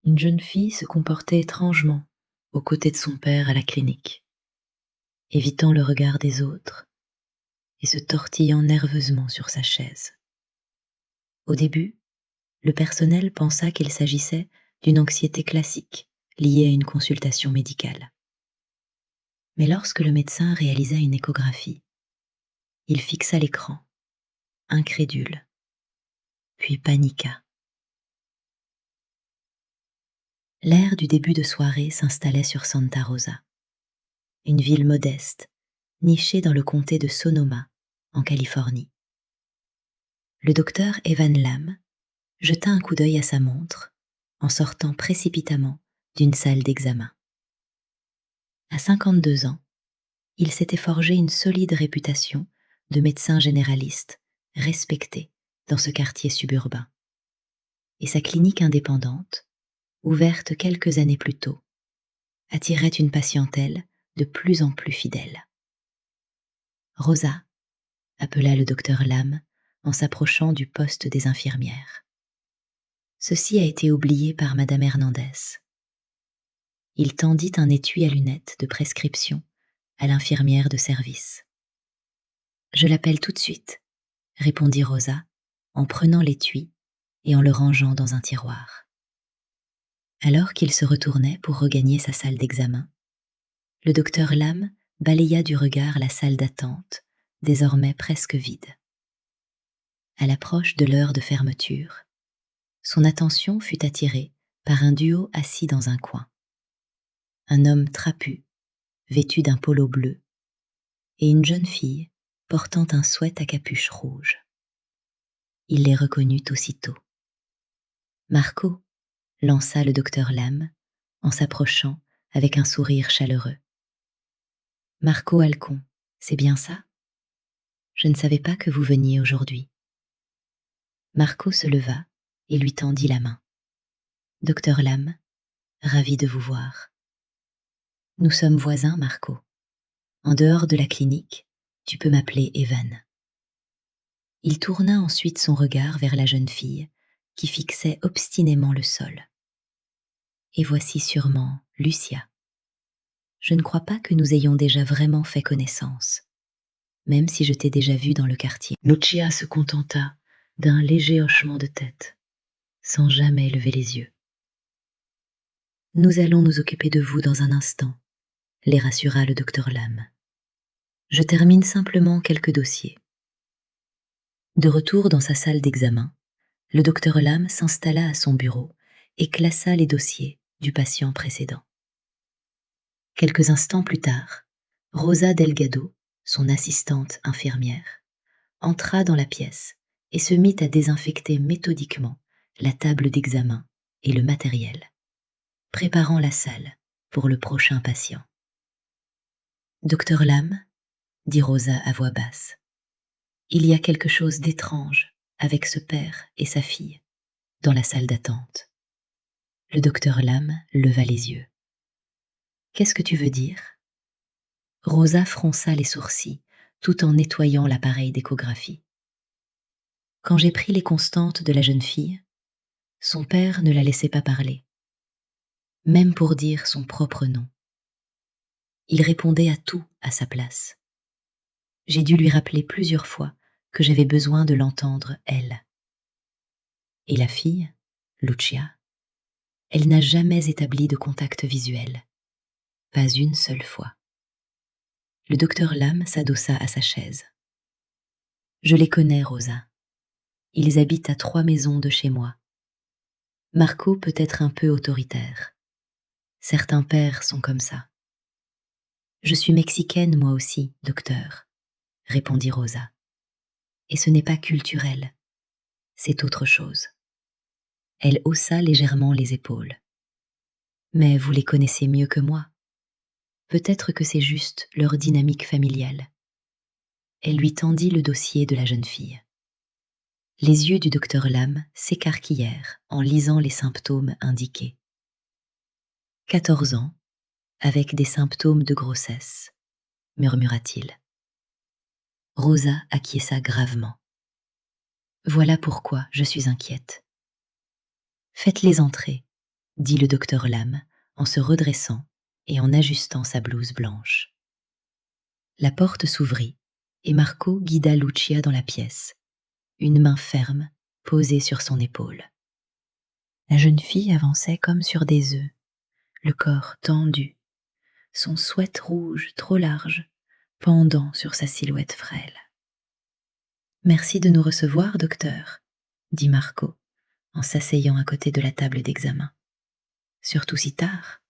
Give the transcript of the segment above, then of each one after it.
une jeune fille se comportait étrangement aux côtés de son père à la clinique, évitant le regard des autres et se tortillant nerveusement sur sa chaise. Au début, le personnel pensa qu'il s'agissait d'une anxiété classique liée à une consultation médicale. Mais lorsque le médecin réalisa une échographie, il fixa l'écran, incrédule, puis paniqua. L'air du début de soirée s'installait sur Santa Rosa, une ville modeste, nichée dans le comté de Sonoma, en Californie. Le docteur Evan Lam jeta un coup d'œil à sa montre en sortant précipitamment d'une salle d'examen. À 52 ans, il s'était forgé une solide réputation de médecin généraliste, respecté dans ce quartier suburbain. Et sa clinique indépendante, ouverte quelques années plus tôt, attirait une patientèle de plus en plus fidèle. Rosa, appela le docteur Lam en s'approchant du poste des infirmières. Ceci a été oublié par Madame Hernandez. Il tendit un étui à lunettes de prescription à l'infirmière de service. Je l'appelle tout de suite, répondit Rosa en prenant l'étui et en le rangeant dans un tiroir. Alors qu'il se retournait pour regagner sa salle d'examen, le docteur Lam balaya du regard la salle d'attente, désormais presque vide. À l'approche de l'heure de fermeture, son attention fut attirée par un duo assis dans un coin. Un homme trapu, vêtu d'un polo bleu, et une jeune fille portant un sweat à capuche rouge. Il les reconnut aussitôt. « Marco » lança le docteur Lam en s'approchant avec un sourire chaleureux. « Marco Alcon, c'est bien ça? Je ne savais pas que vous veniez aujourd'hui. » Marco se leva et lui tendit la main. « Docteur Lam, ravi de vous voir. Nous sommes voisins, Marco. En dehors de la clinique, tu peux m'appeler Evan. » Il tourna ensuite son regard vers la jeune fille qui fixait obstinément le sol. « Et voici sûrement Lucia. Je ne crois pas que nous ayons déjà vraiment fait connaissance, même si je t'ai déjà vue dans le quartier. » Lucia se contenta d'un léger hochement de tête, sans jamais lever les yeux. « Nous allons nous occuper de vous dans un instant, » les rassura le docteur Lam. « Je termine simplement quelques dossiers. » De retour dans sa salle d'examen, le docteur Lam s'installa à son bureau et classa les dossiers du patient précédent. Quelques instants plus tard, Rosa Delgado, son assistante infirmière, entra dans la pièce et se mit à désinfecter méthodiquement la table d'examen et le matériel, préparant la salle pour le prochain patient. « Docteur Lam, » dit Rosa à voix basse, « il y a quelque chose d'étrange avec ce père et sa fille dans la salle d'attente. » Le docteur Lam leva les yeux. « Qu'est-ce que tu veux dire ?» Rosa fronça les sourcils tout en nettoyant l'appareil d'échographie. Quand j'ai pris les constantes de la jeune fille, son père ne la laissait pas parler, même pour dire son propre nom. Il répondait à tout à sa place. J'ai dû lui rappeler plusieurs fois que j'avais besoin de l'entendre, elle. Et la fille, Lucia, elle n'a jamais établi de contact visuel, pas une seule fois. Le docteur Lam s'adossa à sa chaise. Je les connais, Rosa. Ils habitent à 3 maisons de chez moi. Marco peut être un peu autoritaire. Certains pères sont comme ça. Je suis mexicaine moi aussi, docteur, répondit Rosa. Et ce n'est pas culturel, c'est autre chose. Elle haussa légèrement les épaules. Mais vous les connaissez mieux que moi. Peut-être que c'est juste leur dynamique familiale. Elle lui tendit le dossier de la jeune fille. Les yeux du docteur Lam s'écarquillèrent en lisant les symptômes indiqués. 14 ans, avec des symptômes de grossesse, murmura-t-il. Rosa acquiesça gravement. Voilà pourquoi je suis inquiète. Faites-les entrer, dit le docteur Lam en se redressant et en ajustant sa blouse blanche. La porte s'ouvrit et Marco guida Lucia dans la pièce, une main ferme posée sur son épaule. La jeune fille avançait comme sur des œufs, le corps tendu, son sweat rouge trop large pendant sur sa silhouette frêle. « Merci de nous recevoir, docteur, » dit Marco en s'asseyant à côté de la table d'examen. « Surtout si tard. »«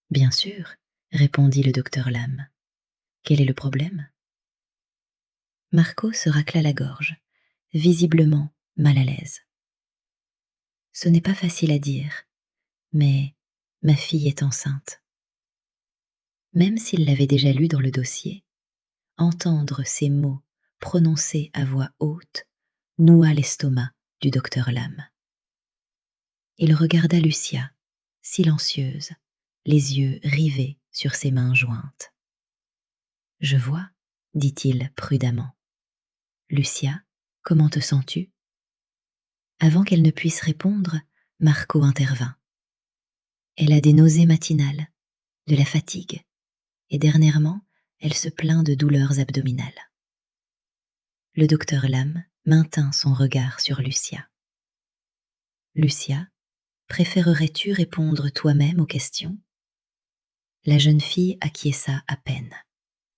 Bien sûr, » répondit le docteur Lam. « Quel est le problème ?» Marco se racla la gorge, visiblement mal à l'aise. « Ce n'est pas facile à dire, mais ma fille est enceinte. » Même s'il l'avait déjà lu dans le dossier, entendre ces mots prononcés à voix haute noua l'estomac du docteur Lam. Il regarda Lucia, silencieuse, les yeux rivés sur ses mains jointes. « Je vois, » dit-il prudemment. « Lucia, comment te sens-tu » Avant qu'elle ne puisse répondre, Marco intervint. « Elle a des nausées matinales, de la fatigue, et dernièrement, elle se plaint de douleurs abdominales. » Le docteur Lam maintint son regard sur Lucia. « Lucia, préférerais-tu répondre toi-même aux questions ?» La jeune fille acquiesça à peine.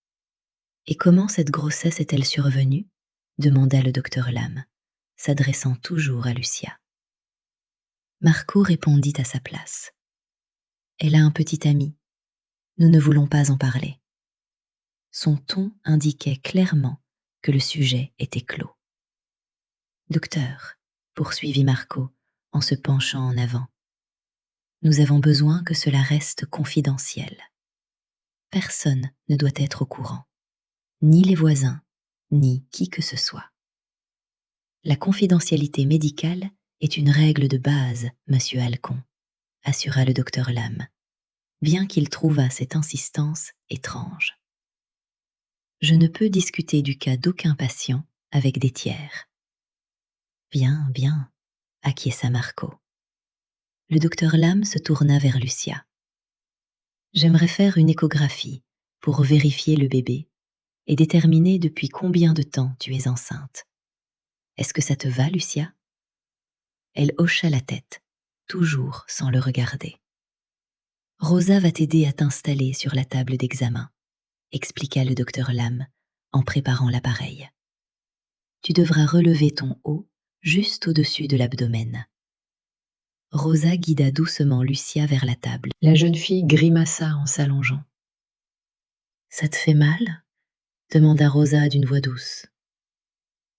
« Et comment cette grossesse est-elle survenue » demanda le docteur Lam, s'adressant toujours à Lucia. Marco répondit à sa place. « Elle a un petit ami. Nous ne voulons pas en parler. » Son ton indiquait clairement que le sujet était clos. « Docteur, » poursuivit Marco en se penchant en avant, « nous avons besoin que cela reste confidentiel. Personne ne doit être au courant, ni les voisins, ni qui que ce soit. La confidentialité médicale est une règle de base, monsieur Halcon, assura le docteur Lam, bien qu'il trouvât cette insistance étrange. Je ne peux discuter du cas d'aucun patient avec des tiers. Bien, bien, acquiesça Marco. Le docteur Lam se tourna vers Lucia. J'aimerais faire une échographie pour vérifier le bébé et déterminer depuis combien de temps tu es enceinte. Est-ce que ça te va, Lucia ? Elle hocha la tête, toujours sans le regarder. Rosa va t'aider à t'installer sur la table d'examen, expliqua le docteur Lam en préparant l'appareil. Tu devras relever ton haut juste au-dessus de l'abdomen. Rosa guida doucement Lucia vers la table. La jeune fille grimaça en s'allongeant. « Ça te fait mal » demanda Rosa d'une voix douce.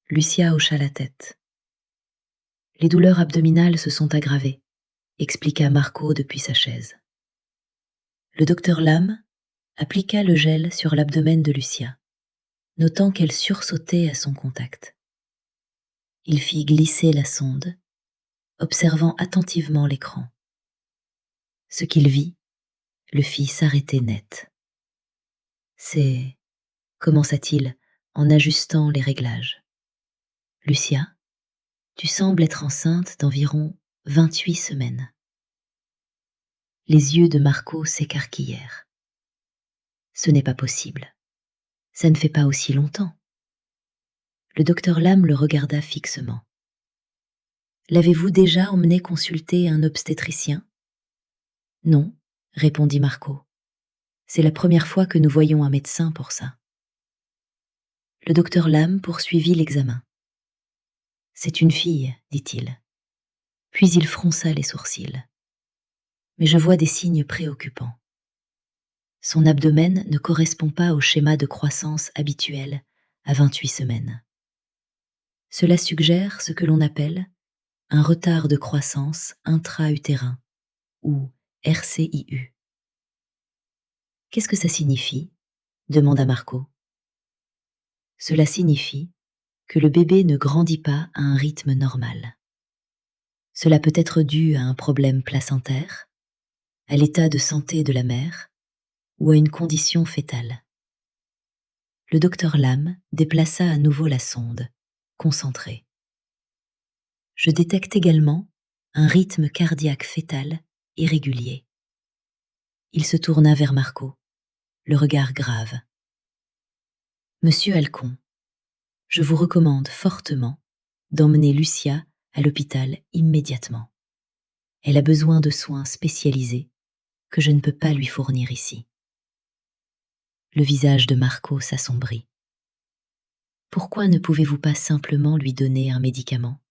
Lucia hocha la tête. « Les douleurs abdominales se sont aggravées » expliqua Marco depuis sa chaise. Le docteur Lam appliqua le gel sur l'abdomen de Lucia, notant qu'elle sursautait à son contact. Il fit glisser la sonde, observant attentivement l'écran. Ce qu'il vit le fit s'arrêter net. « C'est... » commença-t-il en ajustant les réglages. « Lucia, tu sembles être enceinte d'environ 28 semaines. » Les yeux de Marco s'écarquillèrent. « Ce n'est pas possible. Ça ne fait pas aussi longtemps. » Le docteur Lam le regarda fixement. « L'avez-vous déjà emmené consulter un obstétricien ?»« Non, » répondit Marco. « C'est la première fois que nous voyons un médecin pour ça. » Le docteur Lam poursuivit l'examen. « C'est une fille, dit-il. » Puis il fronça les sourcils. « Mais je vois des signes préoccupants. Son abdomen ne correspond pas au schéma de croissance habituel à 28 semaines. Cela suggère ce que l'on appelle un retard de croissance intra-utérin, ou RCIU. »« Qu'est-ce que ça signifie ?» demanda Marco. « Cela signifie que le bébé ne grandit pas à un rythme normal. Cela peut être dû à un problème placentaire, à l'état de santé de la mère ou à une condition fœtale. » Le docteur Lam déplaça à nouveau la sonde, concentré. « Je détecte également un rythme cardiaque fœtal irrégulier. Il se tourna vers Marco, le regard grave. « Monsieur Alcon, je vous recommande fortement d'emmener Lucia à l'hôpital immédiatement. Elle a besoin de soins spécialisés que je ne peux pas lui fournir ici. » Le visage de Marco s'assombrit. « Pourquoi ne pouvez-vous pas simplement lui donner un médicament ?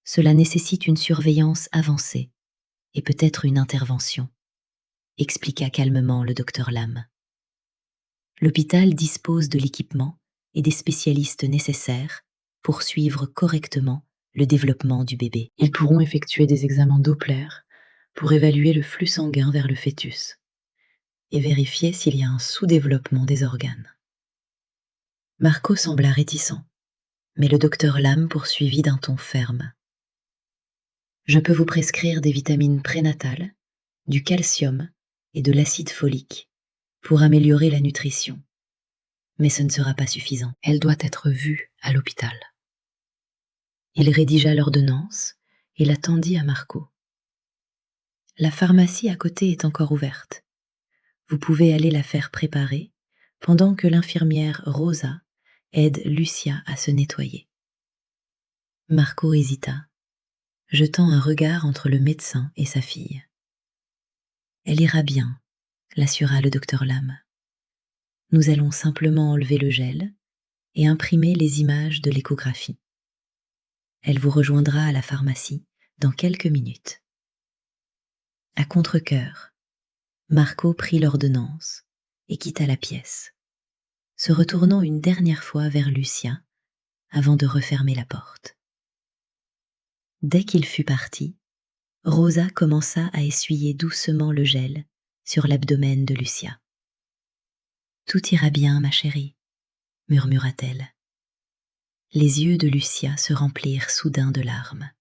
Cela nécessite une surveillance avancée et peut-être une intervention, » expliqua calmement le docteur Lam. L'hôpital dispose de l'équipement et des spécialistes nécessaires pour suivre correctement le développement du bébé. Ils pourront effectuer des examens Doppler pour évaluer le flux sanguin vers le fœtus et vérifier s'il y a un sous-développement des organes. Marco sembla réticent, mais le docteur Lam poursuivit d'un ton ferme. « Je peux vous prescrire des vitamines prénatales, du calcium et de l'acide folique pour améliorer la nutrition. Mais ce ne sera pas suffisant. Elle doit être vue à l'hôpital. » Il rédigea l'ordonnance et la tendit à Marco. « La pharmacie à côté est encore ouverte. Vous pouvez aller la faire préparer pendant que l'infirmière Rosa aide Lucia à se nettoyer. » Marco hésita, jetant un regard entre le médecin et sa fille. « Elle ira bien, » l'assura le docteur Lam. « Nous allons simplement enlever le gel et imprimer les images de l'échographie. Elle vous rejoindra à la pharmacie dans quelques minutes. » À contre-cœur, Marco prit l'ordonnance et quitta la pièce, se retournant une dernière fois vers Lucia avant de refermer la porte. Dès qu'il fut parti, Rosa commença à essuyer doucement le gel sur l'abdomen de Lucia. « Tout ira bien, ma chérie, » murmura-t-elle. Les yeux de Lucia se remplirent soudain de larmes.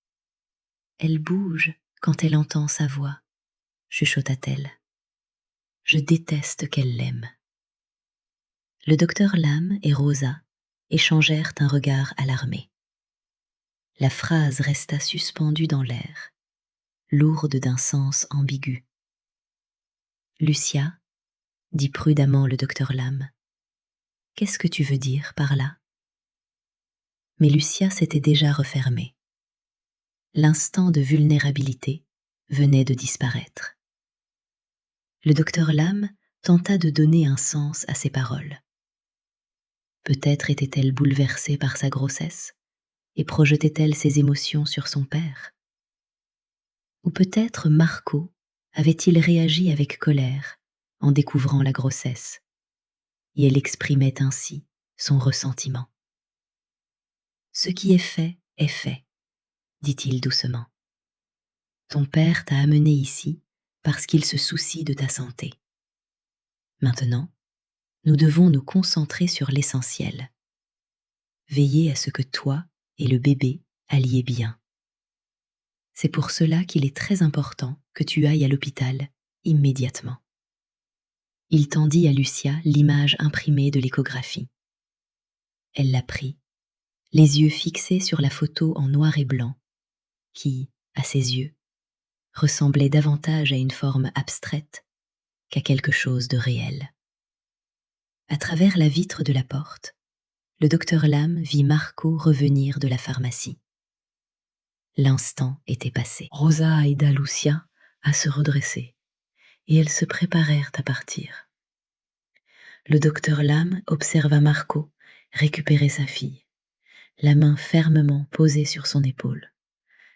« Elle bouge quand elle entend sa voix, » chuchota-t-elle. « Je déteste qu'elle l'aime. » Le docteur Lam et Rosa échangèrent un regard alarmé. La phrase resta suspendue dans l'air, lourde d'un sens ambigu. « Lucia, » dit prudemment le docteur Lam, « qu'est-ce que tu veux dire par là ?» Mais Lucia s'était déjà refermée. L'instant de vulnérabilité venait de disparaître. Le docteur Lam tenta de donner un sens à ses paroles. Peut-être était-elle bouleversée par sa grossesse et projetait-elle ses émotions sur son père. Ou peut-être Marco avait-il réagi avec colère en découvrant la grossesse, et elle exprimait ainsi son ressentiment. « Ce qui est fait, » dit-il doucement. « Ton père t'a amené ici parce qu'il se soucie de ta santé. Maintenant, nous devons nous concentrer sur l'essentiel. Veiller à ce que toi et le bébé alliez bien. C'est pour cela qu'il est très important que tu ailles à l'hôpital immédiatement. » Il tendit à Lucia l'image imprimée de l'échographie. Elle la prit, les yeux fixés sur la photo en noir et blanc, qui, à ses yeux, ressemblait davantage à une forme abstraite qu'à quelque chose de réel. À travers la vitre de la porte, le docteur Lam vit Marco revenir de la pharmacie. L'instant était passé. Rosa aida Lucia à se redresser, et elles se préparèrent à partir. Le docteur Lam observa Marco récupérer sa fille, la main fermement posée sur son épaule,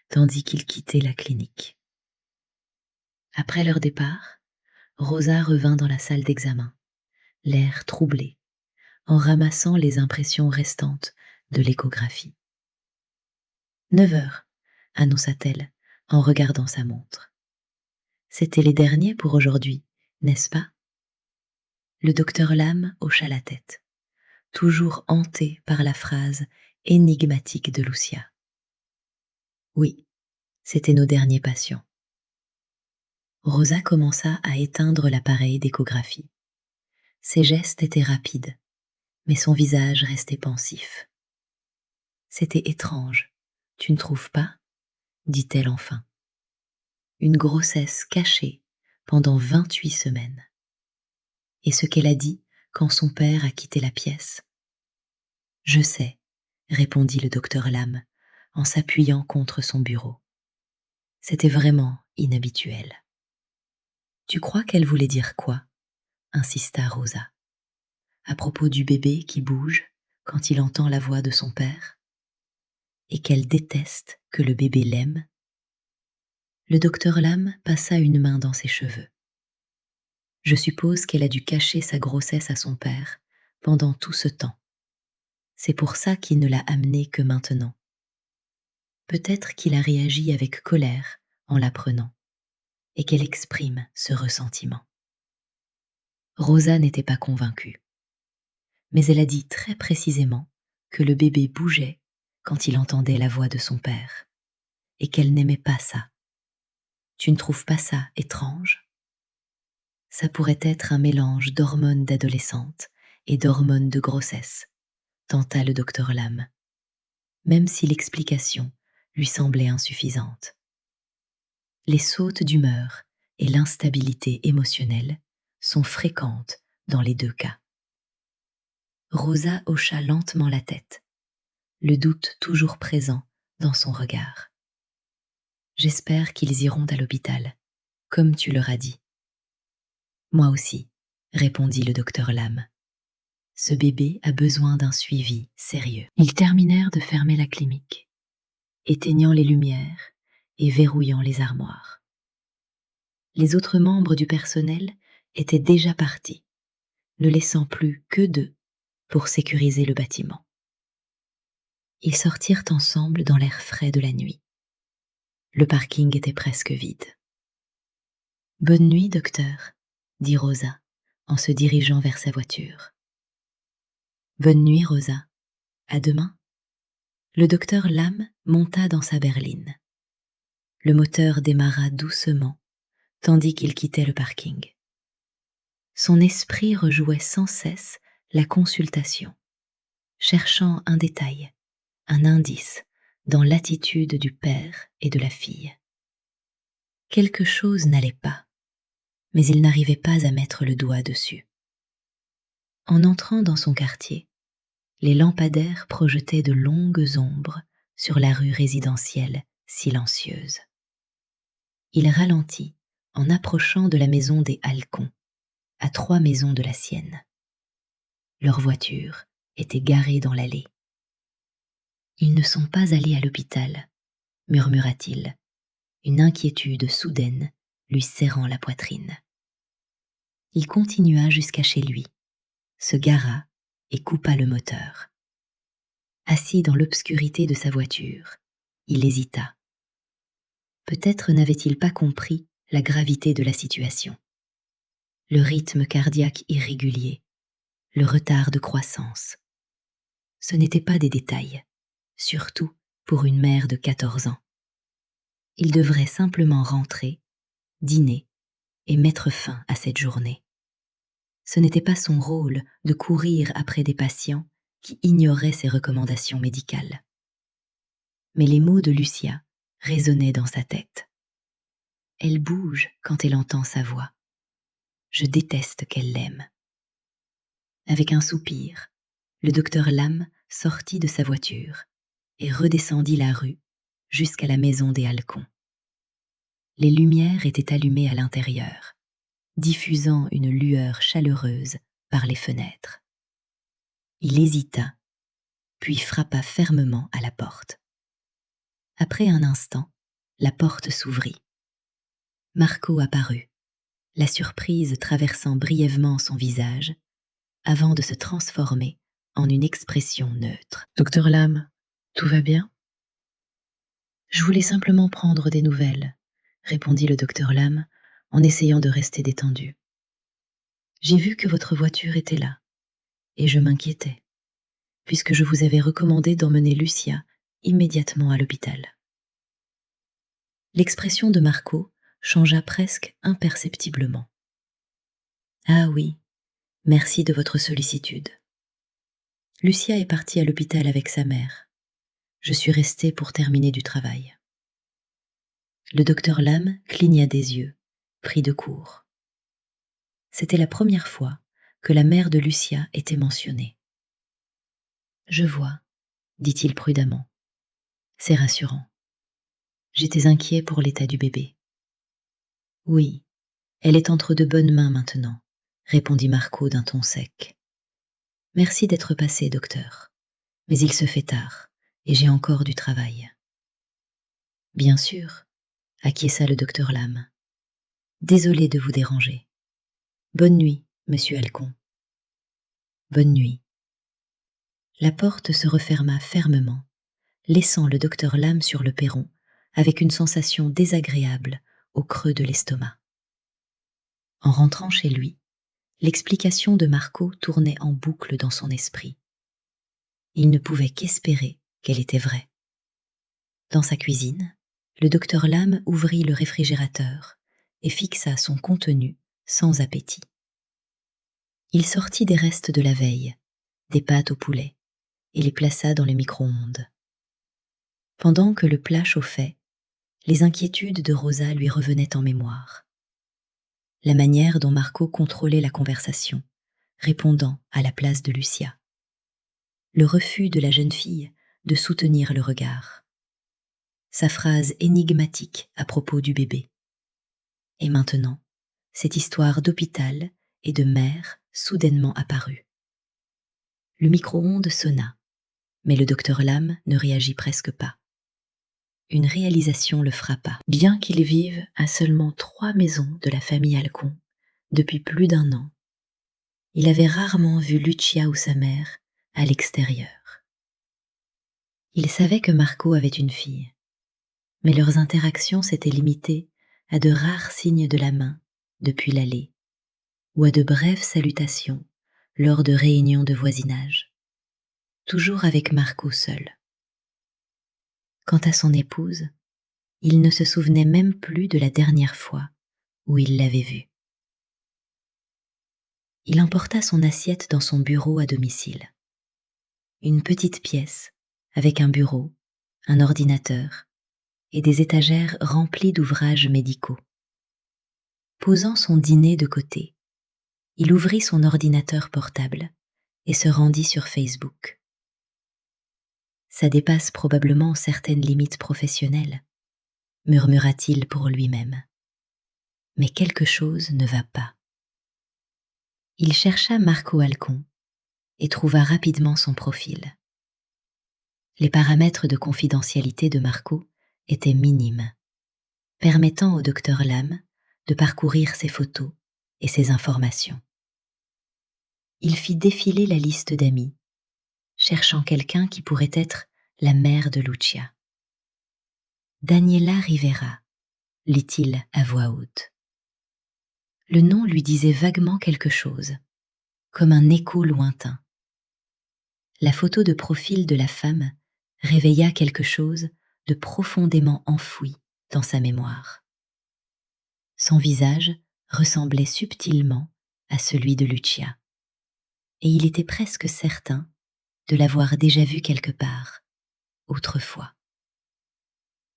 tandis qu'il quittait la clinique. Après leur départ, Rosa revint dans la salle d'examen, l'air troublé, en ramassant les impressions restantes de l'échographie. « 9 heures, » annonça-t-elle en regardant sa montre. « C'étaient les derniers pour aujourd'hui, n'est-ce pas ?» Le docteur Lam hocha la tête, toujours hanté par la phrase énigmatique de Lucia. « Oui, c'étaient nos derniers patients. » Rosa commença à éteindre l'appareil d'échographie. Ses gestes étaient rapides, mais son visage restait pensif. « C'était étrange, tu ne trouves pas ?» dit-elle enfin. une grossesse cachée pendant 28 semaines. Et ce qu'elle a dit quand son père a quitté la pièce? Je sais, répondit le docteur Lam en s'appuyant contre son bureau. C'était vraiment inhabituel. Tu crois qu'elle voulait dire quoi? Insista Rosa. À propos du bébé qui bouge quand il entend la voix de son père? Et qu'elle déteste que le bébé l'aime? Le docteur Lam passa une main dans ses cheveux. Je suppose qu'elle a dû cacher sa grossesse à son père pendant tout ce temps. C'est pour ça qu'il ne l'a amenée que maintenant. Peut-être qu'il a réagi avec colère en l'apprenant et qu'elle exprime ce ressentiment. Rosa n'était pas convaincue. Mais elle a dit très précisément que le bébé bougeait quand il entendait la voix de son père et qu'elle n'aimait pas ça. Tu ne trouves pas ça étrange? Ça pourrait être un mélange d'hormones d'adolescente et d'hormones de grossesse, tenta le docteur Lam, même si l'explication lui semblait insuffisante. Les sautes d'humeur et l'instabilité émotionnelle sont fréquentes dans les deux cas. Rosa hocha lentement la tête, le doute toujours présent dans son regard. J'espère qu'ils iront à l'hôpital, comme tu leur as dit. Moi aussi, répondit le docteur Lam. Ce bébé a besoin d'un suivi sérieux. Ils terminèrent de fermer la clinique, éteignant les lumières et verrouillant les armoires. Les autres membres du personnel étaient déjà partis, ne laissant plus que d'eux pour sécuriser le bâtiment. Ils sortirent ensemble dans l'air frais de la nuit. Le parking était presque vide. « Bonne nuit, docteur », dit Rosa en se dirigeant vers sa voiture. « Bonne nuit, Rosa. À demain. » Le docteur Lam monta dans sa berline. Le moteur démarra doucement tandis qu'il quittait le parking. Son esprit rejouait sans cesse la consultation, cherchant un détail, un indice dans l'attitude du père et de la fille. Quelque chose n'allait pas, mais il n'arrivait pas à mettre le doigt dessus. En entrant dans son quartier, les lampadaires projetaient de longues ombres sur la rue résidentielle silencieuse. Il ralentit en approchant de la maison des Halcon, à 3 maisons de la sienne. Leur voiture était garée dans l'allée. « Ils ne sont pas allés à l'hôpital », murmura-t-il, une inquiétude soudaine lui serrant la poitrine. Il continua jusqu'à chez lui, se gara et coupa le moteur. Assis dans l'obscurité de sa voiture, il hésita. Peut-être n'avait-il pas compris la gravité de la situation. Le rythme cardiaque irrégulier, le retard de croissance. Ce n'étaient pas des détails, surtout pour une mère de 14 ans. Il devrait simplement rentrer, dîner et mettre fin à cette journée. Ce n'était pas son rôle de courir après des patients qui ignoraient ses recommandations médicales. Mais les mots de Lucia résonnaient dans sa tête. Elle bouge quand elle entend sa voix. Je déteste qu'elle l'aime. Avec un soupir, le docteur Lam sortit de sa voiture et redescendit la rue jusqu'à la maison des Halcon. Les lumières étaient allumées à l'intérieur, diffusant une lueur chaleureuse par les fenêtres. Il hésita, puis frappa fermement à la porte. Après un instant, la porte s'ouvrit. Marco apparut, la surprise traversant brièvement son visage, avant de se transformer en une expression neutre. « Docteur Lam, tout va bien ?»« Je voulais simplement prendre des nouvelles, » répondit le docteur Lam en essayant de rester détendu. « J'ai vu que votre voiture était là, et je m'inquiétais, puisque je vous avais recommandé d'emmener Lucia immédiatement à l'hôpital. » L'expression de Marco changea presque imperceptiblement. « Ah oui, merci de votre sollicitude. Lucia est partie à l'hôpital avec sa mère. Je suis restée pour terminer du travail. » Le docteur Lam cligna des yeux, pris de court. C'était la première fois que la mère de Lucia était mentionnée. « Je vois », dit-il prudemment. « C'est rassurant. J'étais inquiet pour l'état du bébé. »« Oui, elle est entre de bonnes mains maintenant, » répondit Marco d'un ton sec. « Merci d'être passé, docteur. Mais il se fait tard, et j'ai encore du travail. »« Bien sûr, » acquiesça le docteur Lam. « Désolé de vous déranger. Bonne nuit, monsieur Alcon. » Bonne nuit. La porte se referma fermement, laissant le docteur Lam sur le perron avec une sensation désagréable au creux de l'estomac. En rentrant chez lui, l'explication de Marco tournait en boucle dans son esprit. Il ne pouvait qu'espérer qu'elle était vraie. Dans sa cuisine, le docteur Lam ouvrit le réfrigérateur et fixa son contenu sans appétit. Il sortit des restes de la veille, des pâtes au poulet, et les plaça dans le micro-ondes. Pendant que le plat chauffait, les inquiétudes de Rosa lui revenaient en mémoire. La manière dont Marco contrôlait la conversation, répondant à la place de Lucia. Le refus de la jeune fille de soutenir le regard. Sa phrase énigmatique à propos du bébé. Et maintenant, cette histoire d'hôpital et de mère soudainement apparue. Le micro-ondes sonna, mais le docteur Lam ne réagit presque pas. Une réalisation le frappa. Bien qu'il vive à seulement 3 maisons de la famille Alcon depuis plus d'1 an, il avait rarement vu Lucia ou sa mère à l'extérieur. Il savait que Marco avait une fille, mais leurs interactions s'étaient limitées à de rares signes de la main depuis l'allée ou à de brèves salutations lors de réunions de voisinage, toujours avec Marco seul. Quant à son épouse, il ne se souvenait même plus de la dernière fois où il l'avait vue. Il emporta son assiette dans son bureau à domicile. Une petite pièce avec un bureau, un ordinateur et des étagères remplies d'ouvrages médicaux. Posant son dîner de côté, il ouvrit son ordinateur portable et se rendit sur Facebook. Ça dépasse probablement certaines limites professionnelles, murmura-t-il pour lui-même. Mais quelque chose ne va pas. Il chercha Marco Alcon et trouva rapidement son profil. Les paramètres de confidentialité de Marco étaient minimes, permettant au docteur Lam de parcourir ses photos et ses informations. Il fit défiler la liste d'amis, cherchant quelqu'un qui pourrait être la mère de Lucia. Daniela Rivera, lit-il à voix haute. Le nom lui disait vaguement quelque chose, comme un écho lointain. La photo de profil de la femme réveilla quelque chose de profondément enfoui dans sa mémoire. Son visage ressemblait subtilement à celui de Lucia, et il était presque certain de l'avoir déjà vue quelque part, autrefois.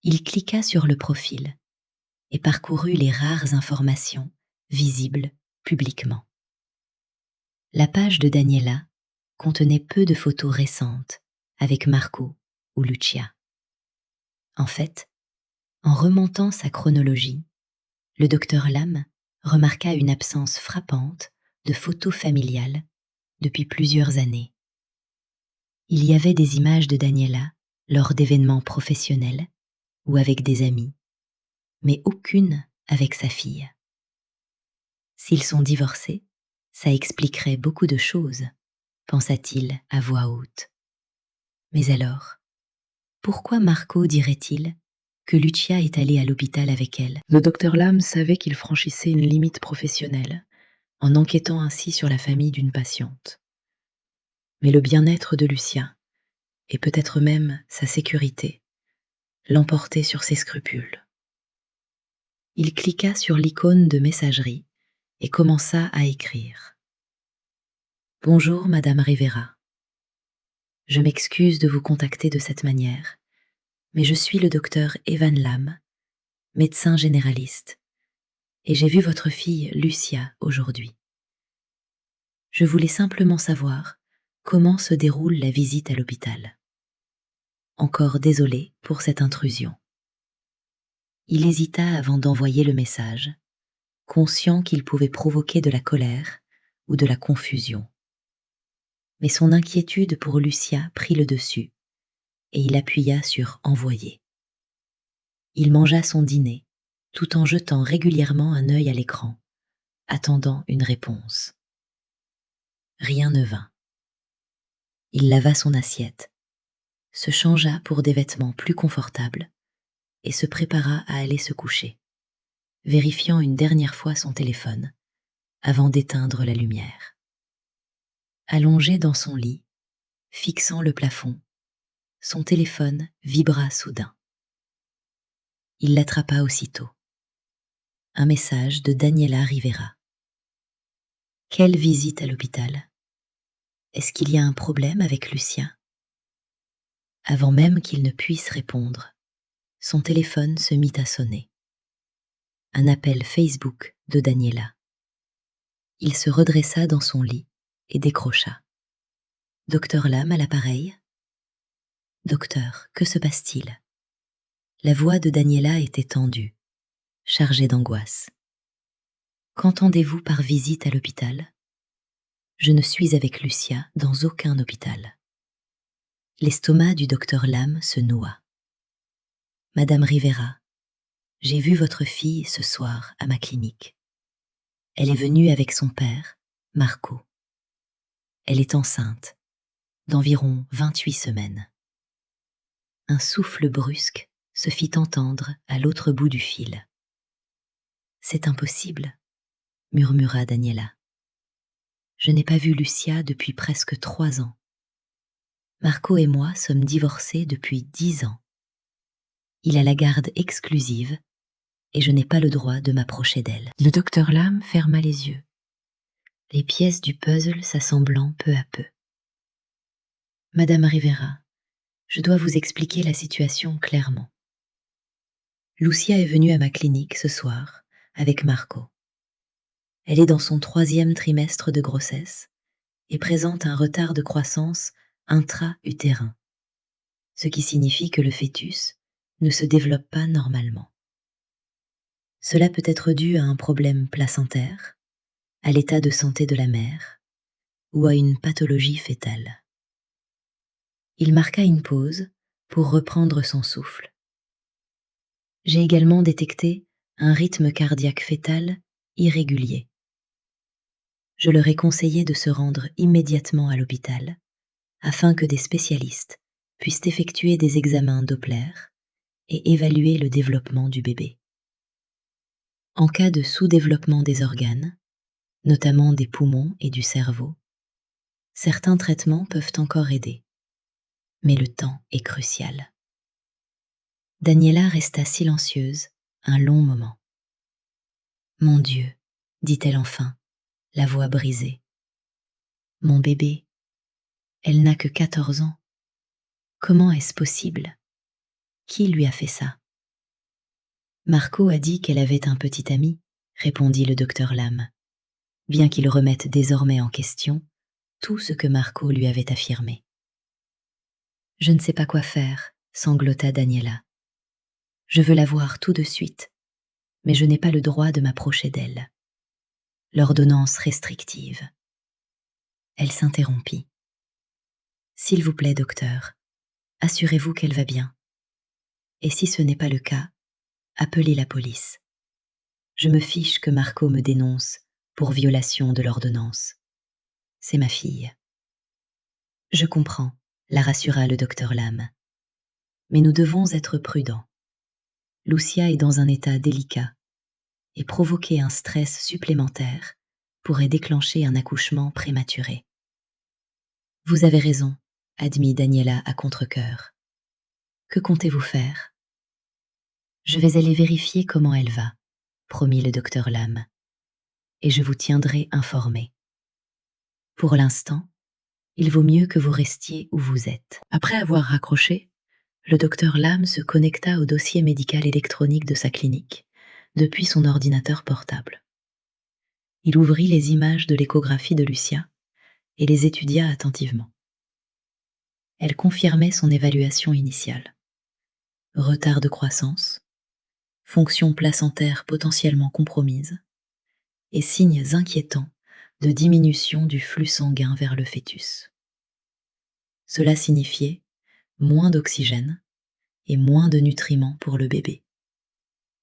Il cliqua sur le profil et parcourut les rares informations visibles publiquement. La page de Daniela contenait peu de photos récentes avec Marco ou Lucia. En fait, en remontant sa chronologie, le docteur Lam remarqua une absence frappante de photos familiales depuis plusieurs années. Il y avait des images de Daniela lors d'événements professionnels ou avec des amis, mais aucune avec sa fille. S'ils sont divorcés, ça expliquerait beaucoup de choses, pensa-t-il à voix haute. Mais alors, pourquoi Marco dirait-il que Lucia est allée à l'hôpital avec elle? Le docteur Lam savait qu'il franchissait une limite professionnelle en enquêtant ainsi sur la famille d'une patiente. Mais le bien-être de Lucia, et peut-être même sa sécurité, l'emportait sur ses scrupules. Il cliqua sur l'icône de messagerie et commença à écrire. « Bonjour Madame Rivera. Je m'excuse de vous contacter de cette manière, mais je suis le docteur Evan Lam médecin généraliste, et j'ai vu votre fille Lucia aujourd'hui. Je voulais simplement savoir comment se déroule la visite à l'hôpital. Encore désolé pour cette intrusion. Il hésita avant d'envoyer le message, conscient qu'il pouvait provoquer de la colère ou de la confusion. Mais son inquiétude pour Lucia prit le dessus, et il appuya sur envoyer. Il mangea son dîner, tout en jetant régulièrement un œil à l'écran, attendant une réponse. Rien ne vint. Il lava son assiette, se changea pour des vêtements plus confortables et se prépara à aller se coucher, vérifiant une dernière fois son téléphone avant d'éteindre la lumière. Allongé dans son lit, fixant le plafond, son téléphone vibra soudain. Il l'attrapa aussitôt. Un message de Daniela Rivera. Quelle visite à l'hôpital? Est-ce qu'il y a un problème avec Lucien? Avant même qu'il ne puisse répondre, son téléphone se mit à sonner. Un appel Facebook de Daniela. Il se redressa dans son lit et décrocha. Docteur Lam à l'appareil? Docteur, que se passe-t-il? La voix de Daniela était tendue, chargée d'angoisse. Qu'entendez-vous par visite à l'hôpital? Je ne suis avec Lucia dans aucun hôpital. L'estomac du docteur Lam se noua. Madame Rivera, j'ai vu votre fille ce soir à ma clinique. Elle est venue avec son père, Marco. Elle est enceinte, d'environ 28 semaines. Un souffle brusque se fit entendre à l'autre bout du fil. C'est impossible, murmura Daniela. Je n'ai pas vu Lucia depuis presque 3 ans. Marco et moi sommes divorcés depuis 10 ans. Il a la garde exclusive et je n'ai pas le droit de m'approcher d'elle. Le docteur Lam ferma les yeux, les pièces du puzzle s'assemblant peu à peu. Madame Rivera, je dois vous expliquer la situation clairement. Lucia est venue à ma clinique ce soir avec Marco. Elle est dans son 3e trimestre de grossesse et présente un retard de croissance intra-utérin, ce qui signifie que le fœtus ne se développe pas normalement. Cela peut être dû à un problème placentaire, à l'état de santé de la mère ou à une pathologie fœtale. Il marqua une pause pour reprendre son souffle. J'ai également détecté un rythme cardiaque fœtal irrégulier. Je leur ai conseillé de se rendre immédiatement à l'hôpital afin que des spécialistes puissent effectuer des examens Doppler et évaluer le développement du bébé. En cas de sous-développement des organes, notamment des poumons et du cerveau, certains traitements peuvent encore aider, mais le temps est crucial. Daniela resta silencieuse un long moment. Mon Dieu, dit-elle enfin, la voix brisée. Mon bébé, elle n'a que 14 ans. Comment est-ce possible? Qui lui a fait ça? Marco a dit qu'elle avait un petit ami, répondit le docteur Lam, bien qu'il remette désormais en question tout ce que Marco lui avait affirmé. Je ne sais pas quoi faire, sanglota Daniela. Je veux la voir tout de suite, mais je n'ai pas le droit de m'approcher d'elle. L'ordonnance restrictive. Elle s'interrompit. S'il vous plaît, docteur, assurez-vous qu'elle va bien. Et si ce n'est pas le cas, appelez la police. Je me fiche que Marco me dénonce pour violation de l'ordonnance. C'est ma fille. Je comprends, la rassura le docteur Lam. Mais nous devons être prudents. Lucia est dans un état délicat et provoquer un stress supplémentaire pourrait déclencher un accouchement prématuré. Vous avez raison, admit Daniela à contre-cœur. Que comptez-vous faire? Je vais aller vérifier comment elle va, promit le docteur Lam, et je vous tiendrai informé. Pour l'instant, il vaut mieux que vous restiez où vous êtes. Après avoir raccroché, Le docteur Lam se connecta au dossier médical électronique de sa clinique depuis son ordinateur portable. Il ouvrit les images de l'échographie de Lucia et les étudia attentivement. Elle confirmait son évaluation initiale. Retard de croissance, fonction placentaire potentiellement compromise et signes inquiétants de diminution du flux sanguin vers le fœtus. Cela signifiait moins d'oxygène et moins de nutriments pour le bébé.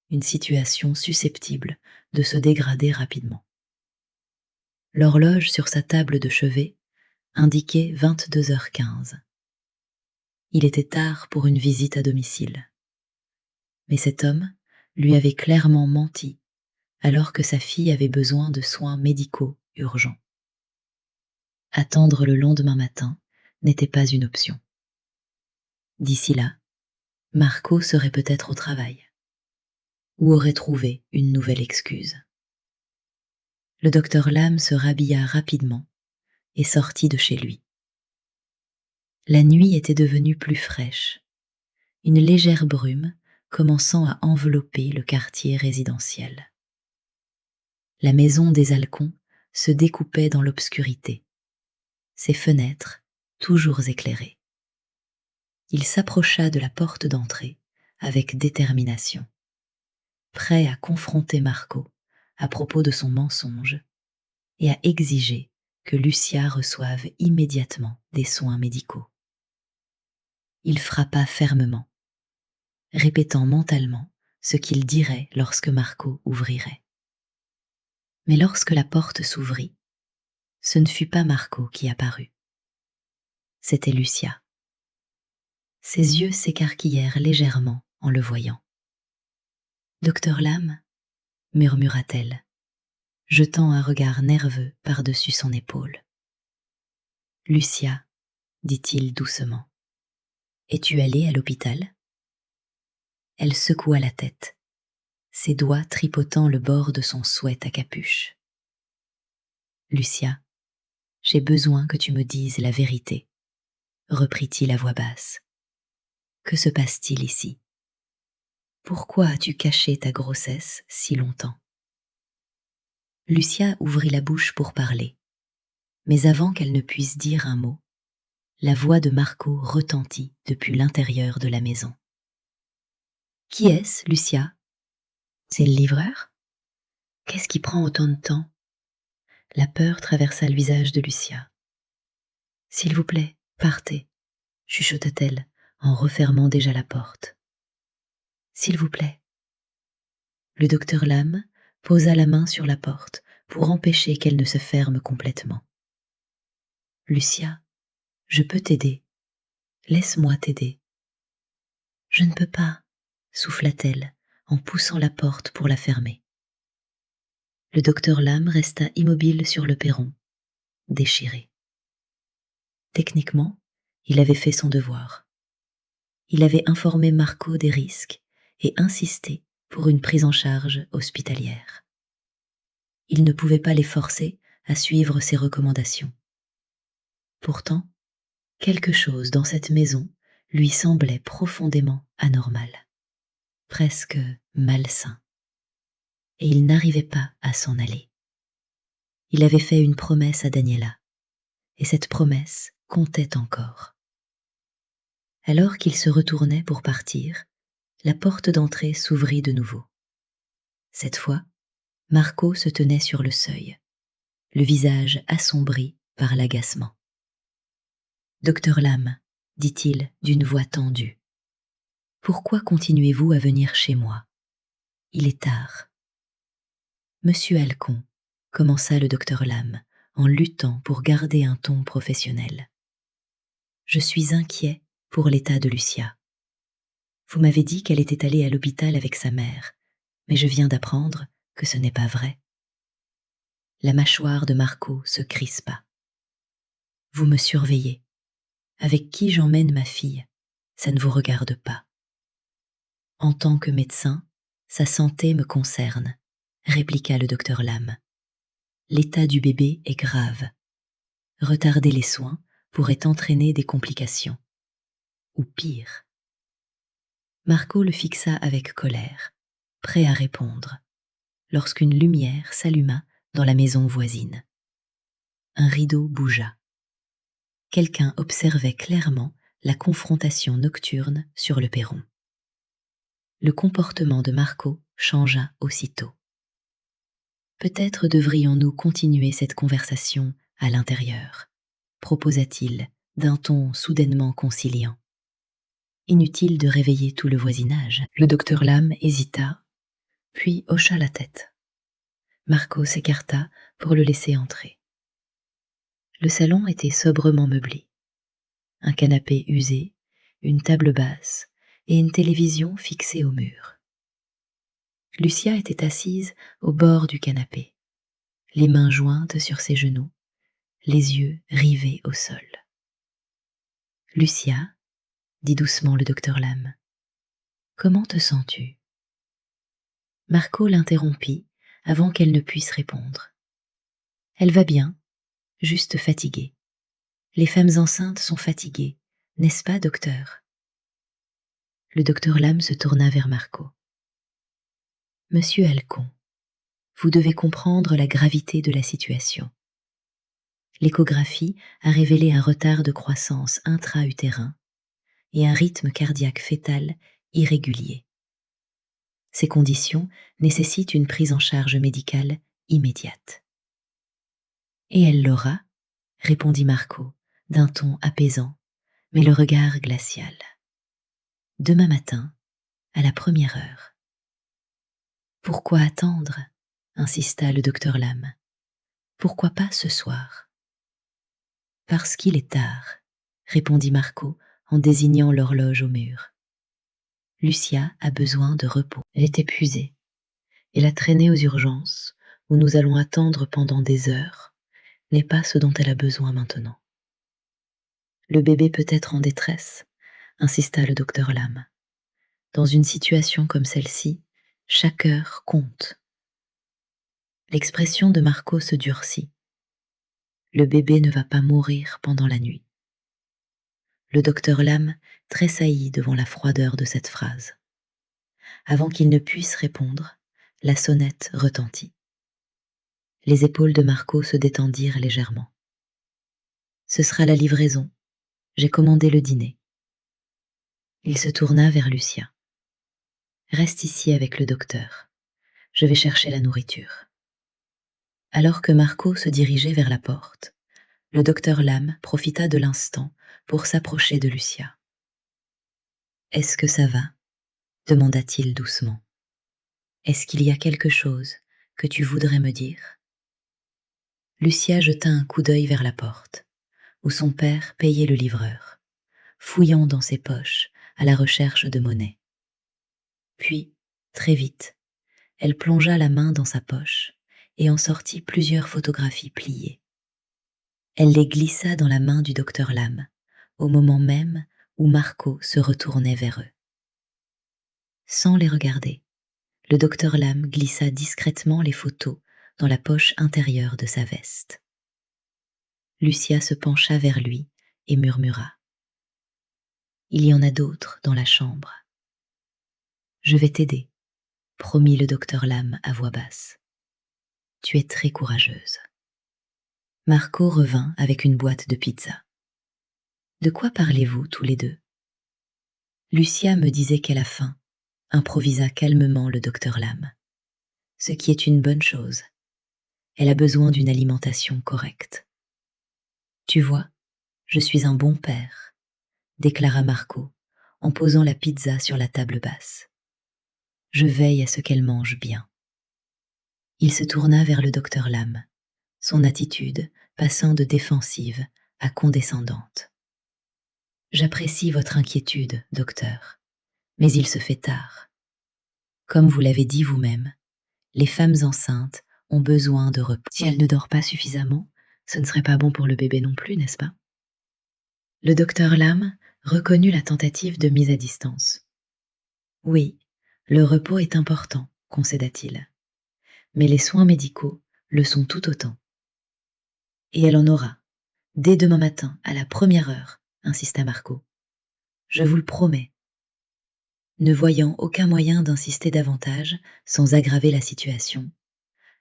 Une situation susceptible de se dégrader rapidement. L'horloge sur sa table de chevet indiquait 22h15. Il était tard pour une visite à domicile. Mais cet homme lui avait clairement menti alors que sa fille avait besoin de soins médicaux urgents. Attendre le lendemain matin n'était pas une option. D'ici là, Marco serait peut-être au travail ou aurait trouvé une nouvelle excuse. Le docteur Lam se rhabilla rapidement et sortit de chez lui. La nuit était devenue plus fraîche, une légère brume commençant à envelopper le quartier résidentiel. La maison des Alcons se découpait dans l'obscurité, ses fenêtres toujours éclairées. Il s'approcha de la porte d'entrée avec détermination, prêt à confronter Marco à propos de son mensonge et à exiger que Lucia reçoive immédiatement des soins médicaux. Il frappa fermement, répétant mentalement ce qu'il dirait lorsque Marco ouvrirait. Mais lorsque la porte s'ouvrit, ce ne fut pas Marco qui apparut. C'était Lucia. Ses yeux s'écarquillèrent légèrement en le voyant. « Docteur Lam » murmura-t-elle, jetant un regard nerveux par-dessus son épaule. « Lucia, dit-il doucement, es-tu allée à l'hôpital » Elle secoua la tête, ses doigts tripotant le bord de son sweat à capuche. « Lucia, j'ai besoin que tu me dises la vérité, reprit-il à voix basse. Que se passe-t-il ici ? Pourquoi as-tu caché ta grossesse si longtemps ? Lucia ouvrit la bouche pour parler, mais avant qu'elle ne puisse dire un mot, la voix de Marco retentit depuis l'intérieur de la maison. « Qui est-ce, Lucia ? C'est le livreur ? Qu'est-ce qui prend autant de temps ?» La peur traversa le visage de Lucia. « S'il vous plaît, partez, » chuchota-t-elle en refermant déjà la porte. « S'il vous plaît. » Le docteur Lam posa la main sur la porte pour empêcher qu'elle ne se ferme complètement. « Lucia, je peux t'aider. Laisse-moi t'aider. »« Je ne peux pas, » souffla-t-elle en poussant la porte pour la fermer. Le docteur Lam resta immobile sur le perron, déchiré. Techniquement, il avait fait son devoir. Il avait informé Marco des risques et insisté pour une prise en charge hospitalière. Il ne pouvait pas les forcer à suivre ses recommandations. Pourtant, quelque chose dans cette maison lui semblait profondément anormal, presque malsain, et il n'arrivait pas à s'en aller. Il avait fait une promesse à Daniela, et cette promesse comptait encore. Alors qu'il se retournait pour partir, la porte d'entrée s'ouvrit de nouveau. Cette fois, Marco se tenait sur le seuil, le visage assombri par l'agacement. « Docteur Lam, » dit-il d'une voix tendue, « pourquoi continuez-vous à venir chez moi ? Il est tard. » Monsieur Alcon, commença le docteur Lam, en luttant pour garder un ton professionnel. Je suis inquiet pour l'état de Lucia. Vous m'avez dit qu'elle était allée à l'hôpital avec sa mère, mais je viens d'apprendre que ce n'est pas vrai. La mâchoire de Marco se crispa. Vous me surveillez. Avec qui j'emmène ma fille, ça ne vous regarde pas. En tant que médecin, sa santé me concerne, répliqua le docteur Lam. L'état du bébé est grave. Retarder les soins pourrait entraîner des complications. Ou pire, Marco le fixa avec colère, prêt à répondre, lorsqu'une lumière s'alluma dans la maison voisine. Un rideau bougea. Quelqu'un observait clairement la confrontation nocturne sur le perron. Le comportement de Marco changea aussitôt. Peut-être devrions-nous continuer cette conversation à l'intérieur, proposa-t-il d'un ton soudainement conciliant. Inutile de réveiller tout le voisinage. Le docteur Lam hésita, puis hocha la tête. Marco s'écarta pour le laisser entrer. Le salon était sobrement meublé. Un canapé usé, une table basse et une télévision fixée au mur. Lucia était assise au bord du canapé, les mains jointes sur ses genoux, les yeux rivés au sol. « Lucia, dit doucement le docteur Lam, comment te sens-tu » Marco l'interrompit avant qu'elle ne puisse répondre. « Elle va bien, juste fatiguée. Les femmes enceintes sont fatiguées, n'est-ce pas, docteur ?» Le docteur Lam se tourna vers Marco. « Monsieur Halcon, vous devez comprendre la gravité de la situation. L'échographie a révélé un retard de croissance intra-utérin et un rythme cardiaque fœtal irrégulier. Ces conditions nécessitent une prise en charge médicale immédiate. »« Et elle l'aura » répondit Marco, d'un ton apaisant, mais le regard glacial. « Demain matin, à la première heure. »« Pourquoi attendre ?» insista le docteur Lam. « Pourquoi pas ce soir ?»« Parce qu'il est tard, » répondit Marco en désignant l'horloge au mur. « Lucia a besoin de repos. Elle est épuisée. Et la traîner aux urgences, où nous allons attendre pendant des heures, n'est pas ce dont elle a besoin maintenant. »« Le bébé peut être en détresse, » insista le docteur Lam. « Dans une situation comme celle-ci, chaque heure compte. » L'expression de Marco se durcit. Le bébé ne va pas mourir pendant la nuit. Le docteur Lam tressaillit devant la froideur de cette phrase. Avant qu'il ne puisse répondre, la sonnette retentit. Les épaules de Marco se détendirent légèrement. « Ce sera la livraison. J'ai commandé le dîner. » Il se tourna vers Lucia. « Reste ici avec le docteur. Je vais chercher la nourriture. » Alors que Marco se dirigeait vers la porte, le docteur Lam profita de l'instant pour s'approcher de Lucia. « Est-ce que ça va ?» demanda-t-il doucement. « Est-ce qu'il y a quelque chose que tu voudrais me dire ?» Lucia jeta un coup d'œil vers la porte, où son père payait le livreur, fouillant dans ses poches à la recherche de monnaie. Puis, très vite, elle plongea la main dans sa poche et en sortit plusieurs photographies pliées. Elle les glissa dans la main du docteur Lam, au moment même où Marco se retournait vers eux. Sans les regarder, le docteur Lam glissa discrètement les photos dans la poche intérieure de sa veste. Lucia se pencha vers lui et murmura. « Il y en a d'autres dans la chambre. »« Je vais t'aider, » promit le docteur Lam à voix basse. « Tu es très courageuse. » Marco revint avec une boîte de pizza. « De quoi parlez-vous tous les deux ?» Lucia me disait qu'elle a faim, improvisa calmement le docteur Lam. Ce qui est une bonne chose. Elle a besoin d'une alimentation correcte. « Tu vois, je suis un bon père, » déclara Marco en posant la pizza sur la table basse. « Je veille à ce qu'elle mange bien. » Il se tourna vers le docteur Lam, son attitude passant de défensive à condescendante. « J'apprécie votre inquiétude, docteur, mais il se fait tard. Comme vous l'avez dit vous-même, les femmes enceintes ont besoin de repos. Si elle ne dort pas suffisamment, ce ne serait pas bon pour le bébé non plus, n'est-ce pas ?» Le docteur Lam reconnut la tentative de mise à distance. « Oui, le repos est important, » concéda-t-il. « Mais les soins médicaux le sont tout autant. »« Et elle en aura, dès demain matin, à la première heure, » insista Marco. « Je vous le promets. » Ne voyant aucun moyen d'insister davantage sans aggraver la situation,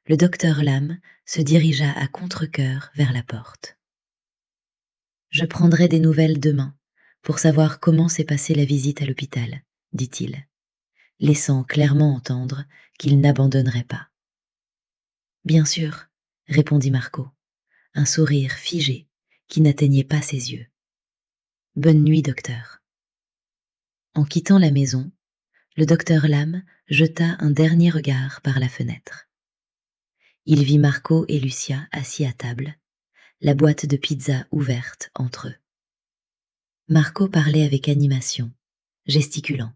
le docteur Lam se dirigea à contre-cœur vers la porte. « Je prendrai des nouvelles demain pour savoir comment s'est passée la visite à l'hôpital, dit-il, laissant clairement entendre qu'il n'abandonnerait pas. Bien sûr, répondit Marco, un sourire figé qui n'atteignait pas ses yeux. Bonne nuit, docteur. En quittant la maison, le docteur Lam jeta un dernier regard par la fenêtre. Il vit Marco et Lucia assis à table, la boîte de pizza ouverte entre eux. Marco parlait avec animation, gesticulant,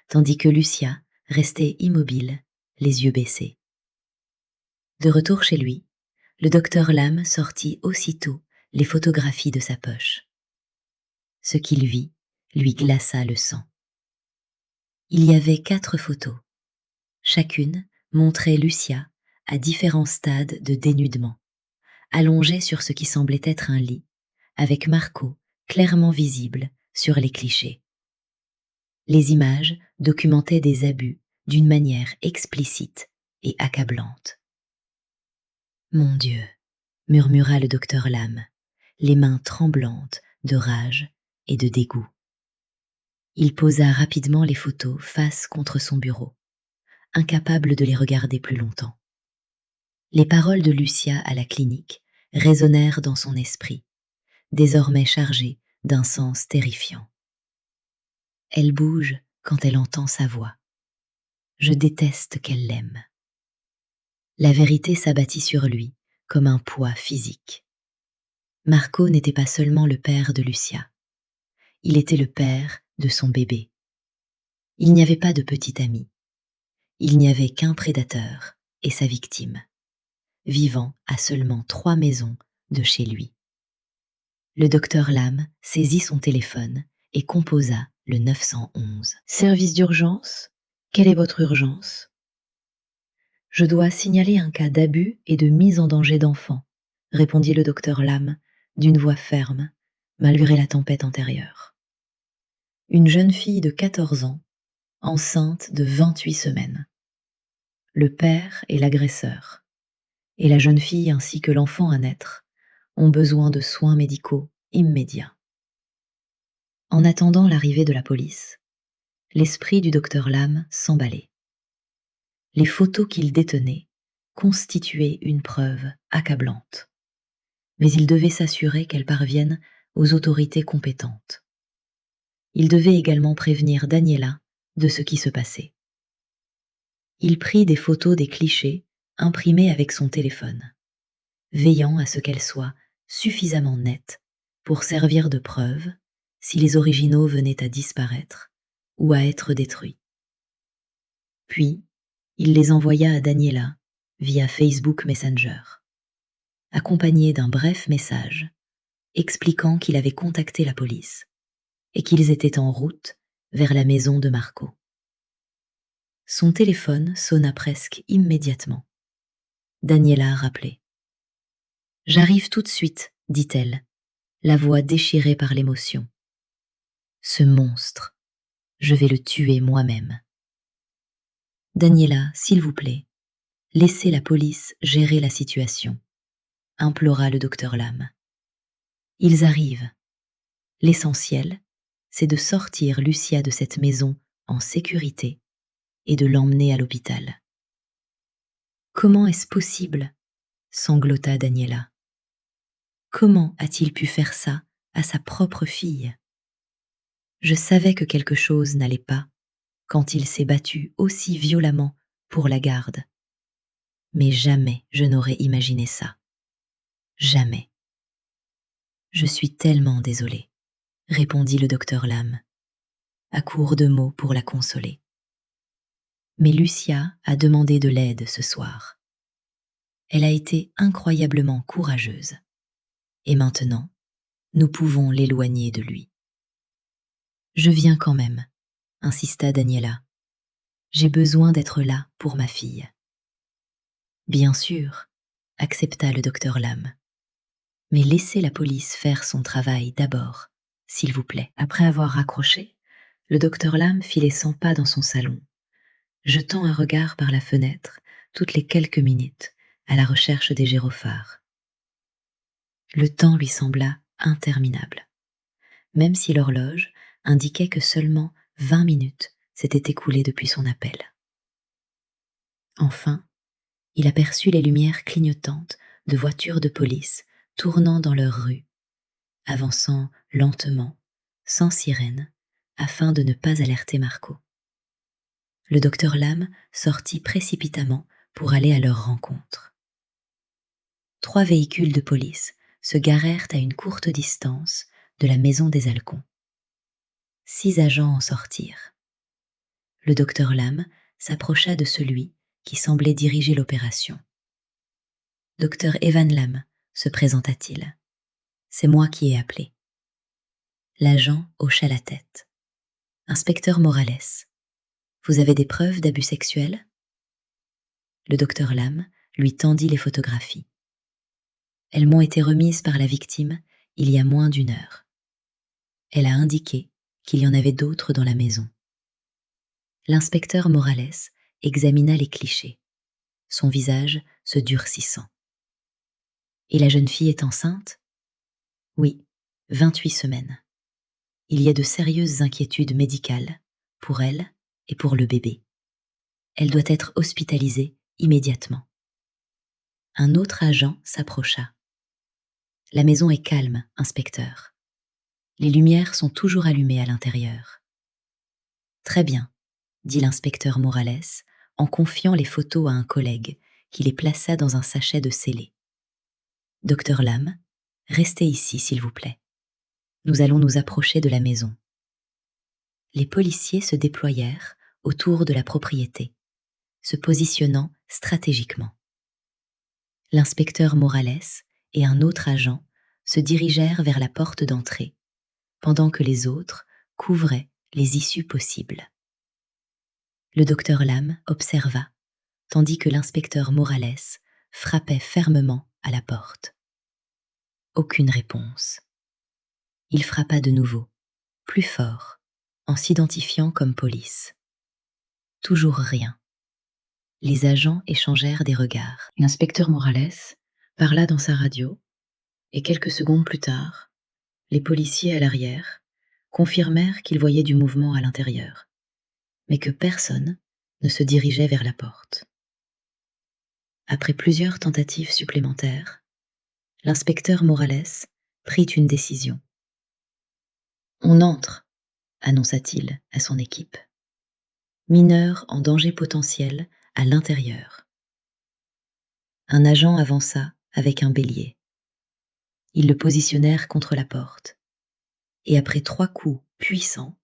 tandis que Lucia restait immobile, les yeux baissés. De retour chez lui, le docteur Lam sortit aussitôt les photographies de sa poche. Ce qu'il vit lui glaça le sang. Il y avait 4 photos. Chacune montrait Lucia à différents stades de dénudement, allongée sur ce qui semblait être un lit, avec Marco clairement visible sur les clichés. Les images documentaient des abus d'une manière explicite et accablante. « Mon Dieu !» murmura le docteur Lam, les mains tremblantes de rage et de dégoût. Il posa rapidement les photos face contre son bureau, incapable de les regarder plus longtemps. Les paroles de Lucia à la clinique résonnèrent dans son esprit, désormais chargées d'un sens terrifiant. Elle bouge quand elle entend sa voix. Je déteste qu'elle l'aime. La vérité s'abattit sur lui comme un poids physique. Marco n'était pas seulement le père de Lucia. Il était le père de son bébé. Il n'y avait pas de petit ami. Il n'y avait qu'un prédateur et sa victime, vivant à seulement 3 maisons de chez lui. Le docteur Lam saisit son téléphone et composa le 911. « Service d'urgence, quelle est votre urgence ? » « Je dois signaler un cas d'abus et de mise en danger d'enfants, » répondit le docteur Lam d'une voix ferme, malgré la tempête intérieure. Une jeune fille de 14 ans, enceinte de 28 semaines. Le père est l'agresseur, et la jeune fille ainsi que l'enfant à naître ont besoin de soins médicaux immédiats. En attendant l'arrivée de la police, l'esprit du docteur Lam s'emballait. Les photos qu'il détenait constituaient une preuve accablante, mais il devait s'assurer qu'elles parviennent aux autorités compétentes. Il devait également prévenir Daniela de ce qui se passait. Il prit des photos des clichés imprimées avec son téléphone, veillant à ce qu'elles soient suffisamment nettes pour servir de preuve si les originaux venaient à disparaître ou à être détruits. Puis, il les envoya à Daniela via Facebook Messenger, accompagné d'un bref message expliquant qu'il avait contacté la police et qu'ils étaient en route vers la maison de Marco. Son téléphone sonna presque immédiatement. Daniela rappelait. « J'arrive tout de suite, dit-elle, la voix déchirée par l'émotion. Ce monstre, je vais le tuer moi-même. Daniela, s'il vous plaît, laissez la police gérer la situation, implora le docteur Lam. Ils arrivent. L'essentiel, c'est de sortir Lucia de cette maison en sécurité et de l'emmener à l'hôpital. Comment est-ce possible ? Sanglota Daniela. Comment a-t-il pu faire ça à sa propre fille ? Je savais que quelque chose n'allait pas quand il s'est battu aussi violemment pour la garde. Mais jamais je n'aurais imaginé ça. Jamais. Je suis tellement désolée, répondit le docteur Lam, à court de mots pour la consoler. Mais Lucia a demandé de l'aide ce soir. Elle a été incroyablement courageuse. Et maintenant, nous pouvons l'éloigner de lui. Je viens quand même, insista Daniela. J'ai besoin d'être là pour ma fille. Bien sûr, accepta le docteur Lam. Mais laissez la police faire son travail d'abord, s'il vous plaît. Après avoir raccroché, Le docteur Lam fit les 100 pas dans son salon, jetant un regard par la fenêtre toutes les quelques minutes à la recherche des gyrophares. Le temps lui sembla interminable, même si l'horloge indiquait que seulement 20 minutes s'étaient écoulées depuis son appel. Enfin, il aperçut les lumières clignotantes de voitures de police tournant dans leur rue, avançant lentement, sans sirène, afin de ne pas alerter Marco. Le docteur Lam sortit précipitamment pour aller à leur rencontre. 3 véhicules de police se garèrent à une courte distance de la maison des Halcons. 6 agents en sortirent. Le docteur Lam s'approcha de celui qui semblait diriger l'opération. « Docteur Evan Lam », se présenta-t-il. « C'est moi qui ai appelé. » L'agent hocha la tête. « Inspecteur Morales, vous avez des preuves d'abus sexuels ?» Le docteur Lam lui tendit les photographies. Elles m'ont été remises par la victime il y a moins d'1 heure. Elle a indiqué qu'il y en avait d'autres dans la maison. L'inspecteur Morales examina les clichés, son visage se durcissant. « Et la jeune fille est enceinte ?»« Oui, 28 semaines. Il y a de sérieuses inquiétudes médicales pour elle et pour le bébé. Elle doit être hospitalisée immédiatement. » Un autre agent s'approcha. « La maison est calme, inspecteur. Les lumières sont toujours allumées à l'intérieur. » « Très bien, » dit l'inspecteur Morales en confiant les photos à un collègue qui les plaça dans un sachet de scellé. « Docteur Lam, restez ici s'il vous plaît. Nous allons nous approcher de la maison. » Les policiers se déployèrent autour de la propriété, se positionnant stratégiquement. L'inspecteur Morales et un autre agent se dirigèrent vers la porte d'entrée, pendant que les autres couvraient les issues possibles. Le docteur Lam observa, tandis que l'inspecteur Morales frappait fermement à la porte. Aucune réponse. Il frappa de nouveau, plus fort, en s'identifiant comme police. Toujours rien. Les agents échangèrent des regards. L'inspecteur Morales parla dans sa radio, et quelques secondes plus tard, les policiers à l'arrière confirmèrent qu'ils voyaient du mouvement à l'intérieur, mais que personne ne se dirigeait vers la porte. Après plusieurs tentatives supplémentaires, l'inspecteur Morales prit une décision. « On entre », annonça-t-il à son équipe. « Mineur en danger potentiel à l'intérieur. » Un agent avança avec un bélier. Ils le positionnèrent contre la porte, et après 3 coups puissants,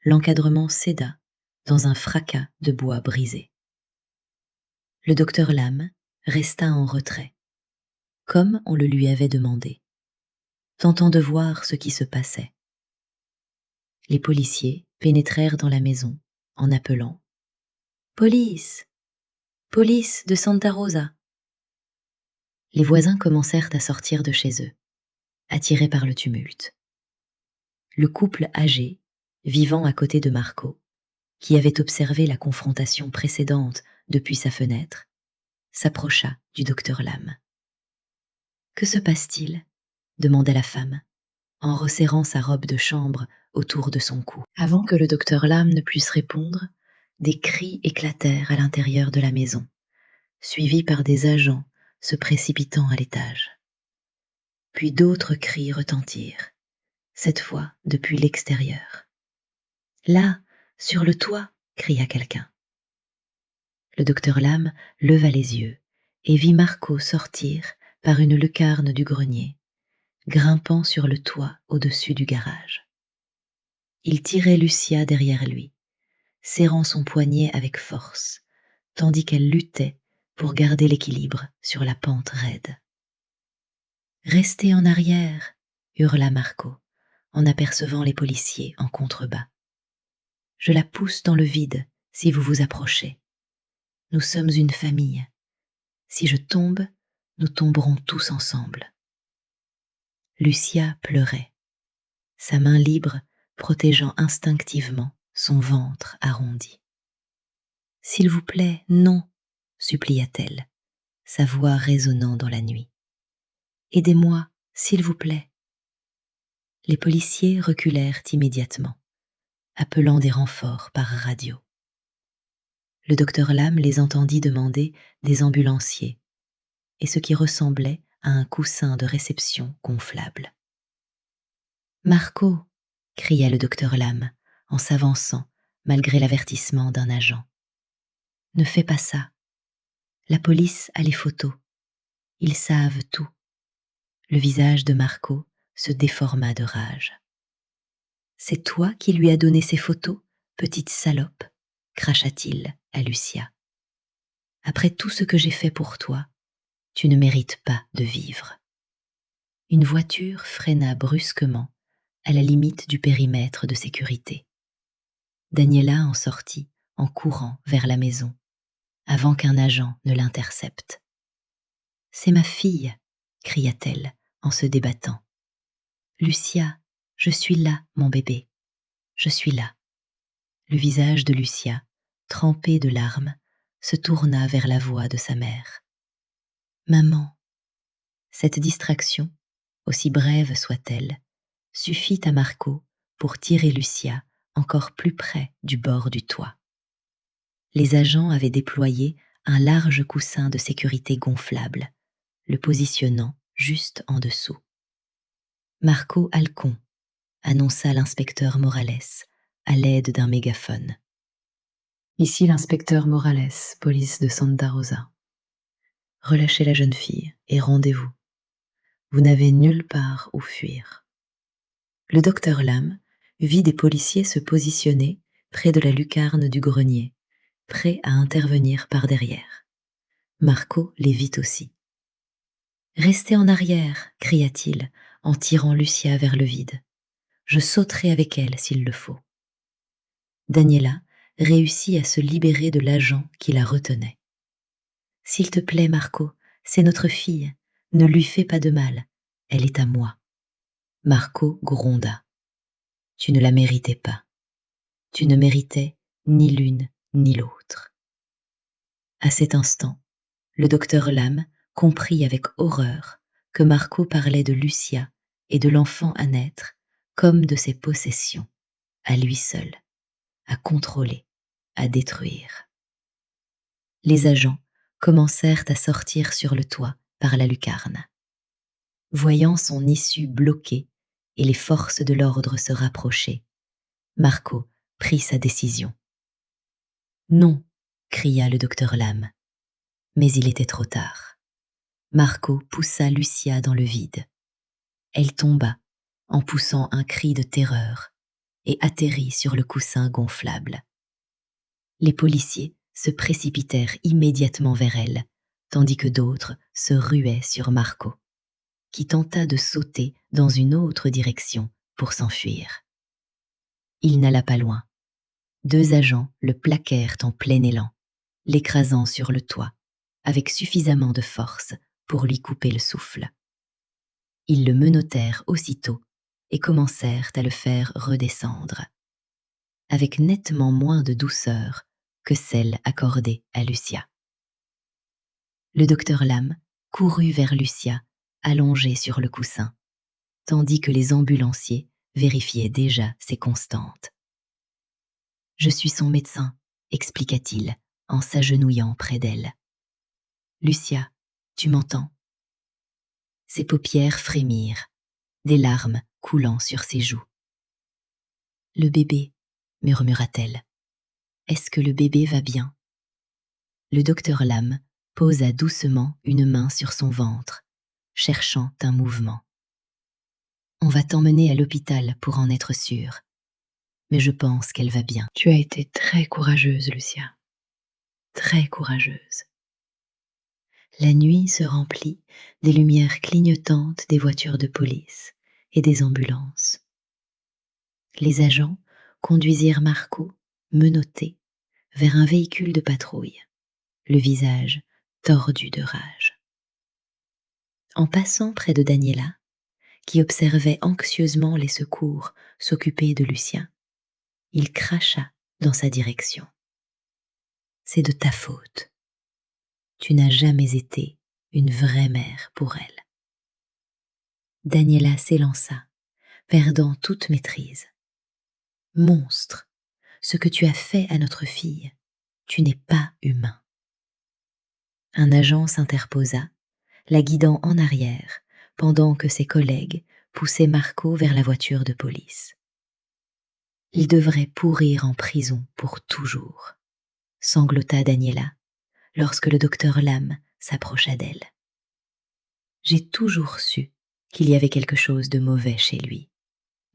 l'encadrement céda dans un fracas de bois brisé. Le docteur Lam resta en retrait, comme on le lui avait demandé, tentant de voir ce qui se passait. Les policiers pénétrèrent dans la maison en appelant « Police! Police de Santa Rosa !» Les voisins commencèrent à sortir de chez eux, attirés par le tumulte. Le couple âgé, vivant à côté de Marco, qui avait observé la confrontation précédente depuis sa fenêtre, s'approcha du docteur Lam. « Que se passe-t-il » demanda la femme, en resserrant sa robe de chambre autour de son cou. Avant que le docteur Lam ne puisse répondre, des cris éclatèrent à l'intérieur de la maison, suivis par des agents se précipitant à l'étage. Puis d'autres cris retentirent, cette fois depuis l'extérieur. « Là, sur le toit !» cria quelqu'un. Le docteur Lam leva les yeux et vit Marco sortir par une lucarne du grenier, grimpant sur le toit au-dessus du garage. Il tirait Lucia derrière lui, serrant son poignet avec force, tandis qu'elle luttait pour garder l'équilibre sur la pente raide. « Restez en arrière !» hurla Marco, en apercevant les policiers en contrebas. « Je la pousse dans le vide si vous vous approchez. Nous sommes une famille. Si je tombe, nous tomberons tous ensemble. » Lucia pleurait, sa main libre protégeant instinctivement son ventre arrondi. « S'il vous plaît, non, supplia-t-elle, sa voix résonnant dans la nuit. Aidez-moi, s'il vous plaît. Les policiers reculèrent immédiatement, appelant des renforts par radio. Le docteur Lam les entendit demander des ambulanciers et ce qui ressemblait à un coussin de réception gonflable. « Marco !» cria le docteur Lam en s'avançant malgré l'avertissement d'un agent. « Ne fais pas ça. La police a les photos. Ils savent tout. » Le visage de Marco se déforma de rage. « C'est toi qui lui as donné ces photos, petite salope !» cracha-t-il à Lucia. « Après tout ce que j'ai fait pour toi, tu ne mérites pas de vivre. » Une voiture freina brusquement à la limite du périmètre de sécurité. Daniela en sortit en courant vers la maison, avant qu'un agent ne l'intercepte. « C'est ma fille !» cria-t-elle en se débattant. « Lucia, je suis là, mon bébé, je suis là. » Le visage de Lucia, trempé de larmes, se tourna vers la voix de sa mère. « Maman !» Cette distraction, aussi brève soit-elle, suffit à Marco pour tirer Lucia encore plus près du bord du toit. Les agents avaient déployé un large coussin de sécurité gonflable, le positionnant juste en dessous. « Marco Halcon !» annonça l'inspecteur Morales à l'aide d'un mégaphone. « Ici l'inspecteur Morales, police de Santa Rosa. Relâchez la jeune fille et rendez-vous. Vous n'avez nulle part où fuir. » Le docteur Lam vit des policiers se positionner près de la lucarne du grenier, prêts à intervenir par derrière. Marco les vit aussi. « Restez en arrière !» cria-t-il en tirant Lucia vers le vide. « Je sauterai avec elle s'il le faut. » Daniela réussit à se libérer de l'agent qui la retenait. « S'il te plaît, Marco, c'est notre fille. Ne lui fais pas de mal. Elle est à moi. » Marco gronda. « Tu ne la méritais pas. Tu ne méritais ni l'une ni l'autre. » À cet instant, le docteur Lam comprit avec horreur que Marco parlait de Lucia et de l'enfant à naître comme de ses possessions, à lui seul, à contrôler, à détruire. Les agents commencèrent à sortir sur le toit par la lucarne. Voyant son issue bloquée et les forces de l'ordre se rapprocher, Marco prit sa décision. « Non !» cria le docteur Lam. Mais il était trop tard. Marco poussa Lucia dans le vide. Elle tomba en poussant un cri de terreur et atterrit sur le coussin gonflable. Les policiers se précipitèrent immédiatement vers elle, tandis que d'autres se ruaient sur Marco, qui tenta de sauter dans une autre direction pour s'enfuir. Il n'alla pas loin. 2 agents le plaquèrent en plein élan, l'écrasant sur le toit, avec suffisamment de force pour lui couper le souffle. Ils le menottèrent aussitôt et commencèrent à le faire redescendre, avec nettement moins de douceur que celle accordée à Lucia. Le docteur Lam courut vers Lucia, allongée sur le coussin, tandis que les ambulanciers vérifiaient déjà ses constantes. « Je suis son médecin », expliqua-t-il en s'agenouillant près d'elle. « Lucia, tu m'entends ?» Ses paupières frémirent, des larmes coulant sur ses joues. « Le bébé » murmura-t-elle. « Est-ce que le bébé va bien ?» Le docteur Lam posa doucement une main sur son ventre, cherchant un mouvement. « On va t'emmener à l'hôpital pour en être sûr. Mais je pense qu'elle va bien. » Tu as été très courageuse, Lucia. Très courageuse. La nuit se remplit des lumières clignotantes des voitures de police et des ambulances. Les agents conduisirent Marco, menotté, vers un véhicule de patrouille, le visage tordu de rage. En passant près de Daniela, qui observait anxieusement les secours s'occuper de Lucien, il cracha dans sa direction. C'est de ta faute. Tu n'as jamais été une vraie mère pour elle. Daniela s'élança, perdant toute maîtrise. Monstre, ce que tu as fait à notre fille, tu n'es pas humain. Un agent s'interposa, la guidant en arrière, pendant que ses collègues poussaient Marco vers la voiture de police. Il devrait pourrir en prison pour toujours, sanglota Daniela, lorsque le docteur Lam s'approcha d'elle. J'ai toujours su qu'il y avait quelque chose de mauvais chez lui,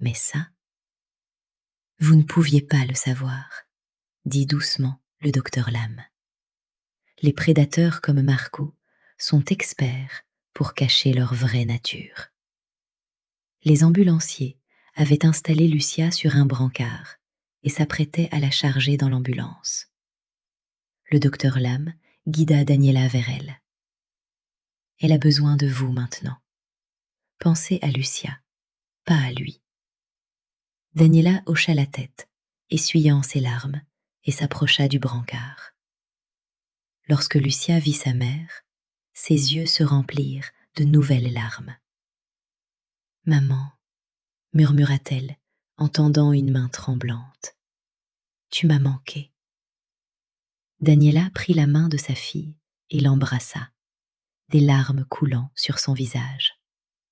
mais ça, vous ne pouviez pas le savoir, dit doucement le docteur Lam. Les prédateurs comme Marco sont experts pour cacher leur vraie nature. Les ambulanciers avaient installé Lucia sur un brancard et s'apprêtaient à la charger dans l'ambulance. Le docteur Lam guida Daniela vers elle. Elle a besoin de vous maintenant. Pensez à Lucia, pas à lui. Daniela hocha la tête, essuyant ses larmes, et s'approcha du brancard. Lorsque Lucia vit sa mère, ses yeux se remplirent de nouvelles larmes. « Maman, » murmura-t-elle, en tendant une main tremblante. « Tu m'as manqué. » Daniela prit la main de sa fille et l'embrassa, des larmes coulant sur son visage.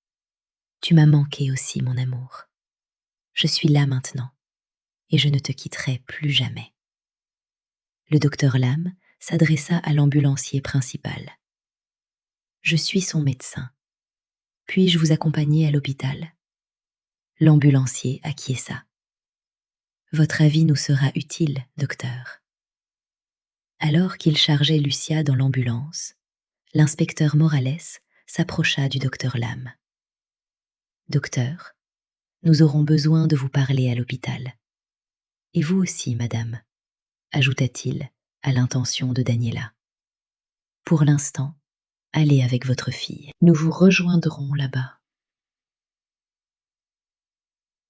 « Tu m'as manqué aussi, mon amour. Je suis là maintenant, et je ne te quitterai plus jamais. » Le docteur Lam s'adressa à l'ambulancier principal. « Je suis son médecin. Puis-je vous accompagner à l'hôpital ?» L'ambulancier acquiesça. « Votre avis nous sera utile, docteur. » Alors qu'il chargeait Lucia dans l'ambulance, l'inspecteur Morales s'approcha du docteur Lam. « Docteur, nous aurons besoin de vous parler à l'hôpital. Et vous aussi, madame, » ajouta-t-il à l'intention de Daniela. « Pour l'instant, allez avec votre fille. Nous vous rejoindrons là-bas. »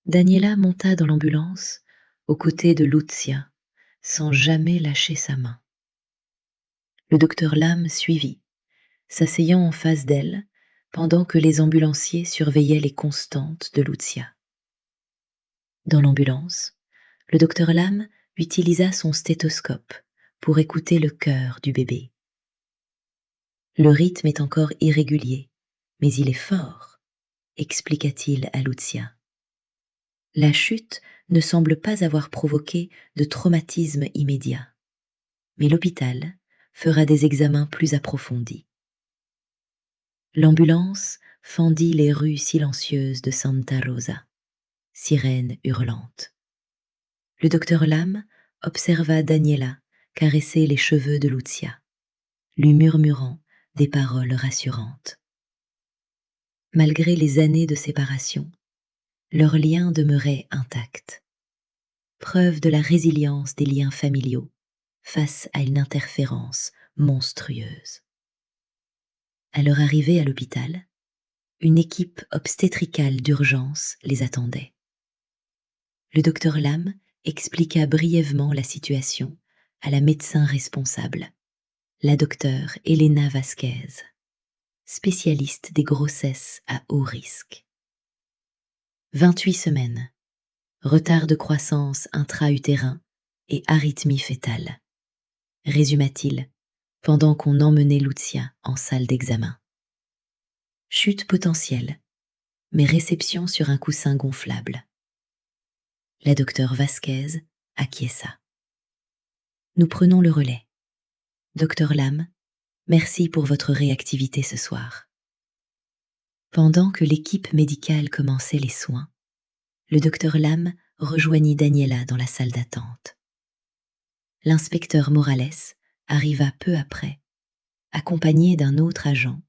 Daniela monta dans l'ambulance aux côtés de Lucia, sans jamais lâcher sa main. Le docteur Lam suivit, s'asseyant en face d'elle, pendant que les ambulanciers surveillaient les constantes de Lucia. Dans l'ambulance, le docteur Lam utilisa son stéthoscope pour écouter le cœur du bébé. Le rythme est encore irrégulier, mais il est fort, expliqua-t-il à Lucia. La chute ne semble pas avoir provoqué de traumatisme immédiat, mais l'hôpital fera des examens plus approfondis. L'ambulance fendit les rues silencieuses de Santa Rosa, sirène hurlante. Le docteur Lam observa Daniela caresser les cheveux de Lucia, lui murmurant des paroles rassurantes. Malgré les années de séparation, leur lien demeurait intact, preuve de la résilience des liens familiaux face à une interférence monstrueuse. À leur arrivée à l'hôpital, une équipe obstétricale d'urgence les attendait. Le docteur Lam expliqua brièvement la situation à la médecin responsable, la docteure Elena Vasquez, spécialiste des grossesses à haut risque. 28 semaines, retard de croissance intra-utérin et arythmie fœtale, résuma-t-il pendant qu'on emmenait Lucia en salle d'examen. Chute potentielle, mais réception sur un coussin gonflable. La docteure Vasquez acquiesça. Nous prenons le relais. Docteur Lam, merci pour votre réactivité ce soir. Pendant que l'équipe médicale commençait les soins, le docteur Lam rejoignit Daniela dans la salle d'attente. L'inspecteur Morales arriva peu après, accompagné d'un autre agent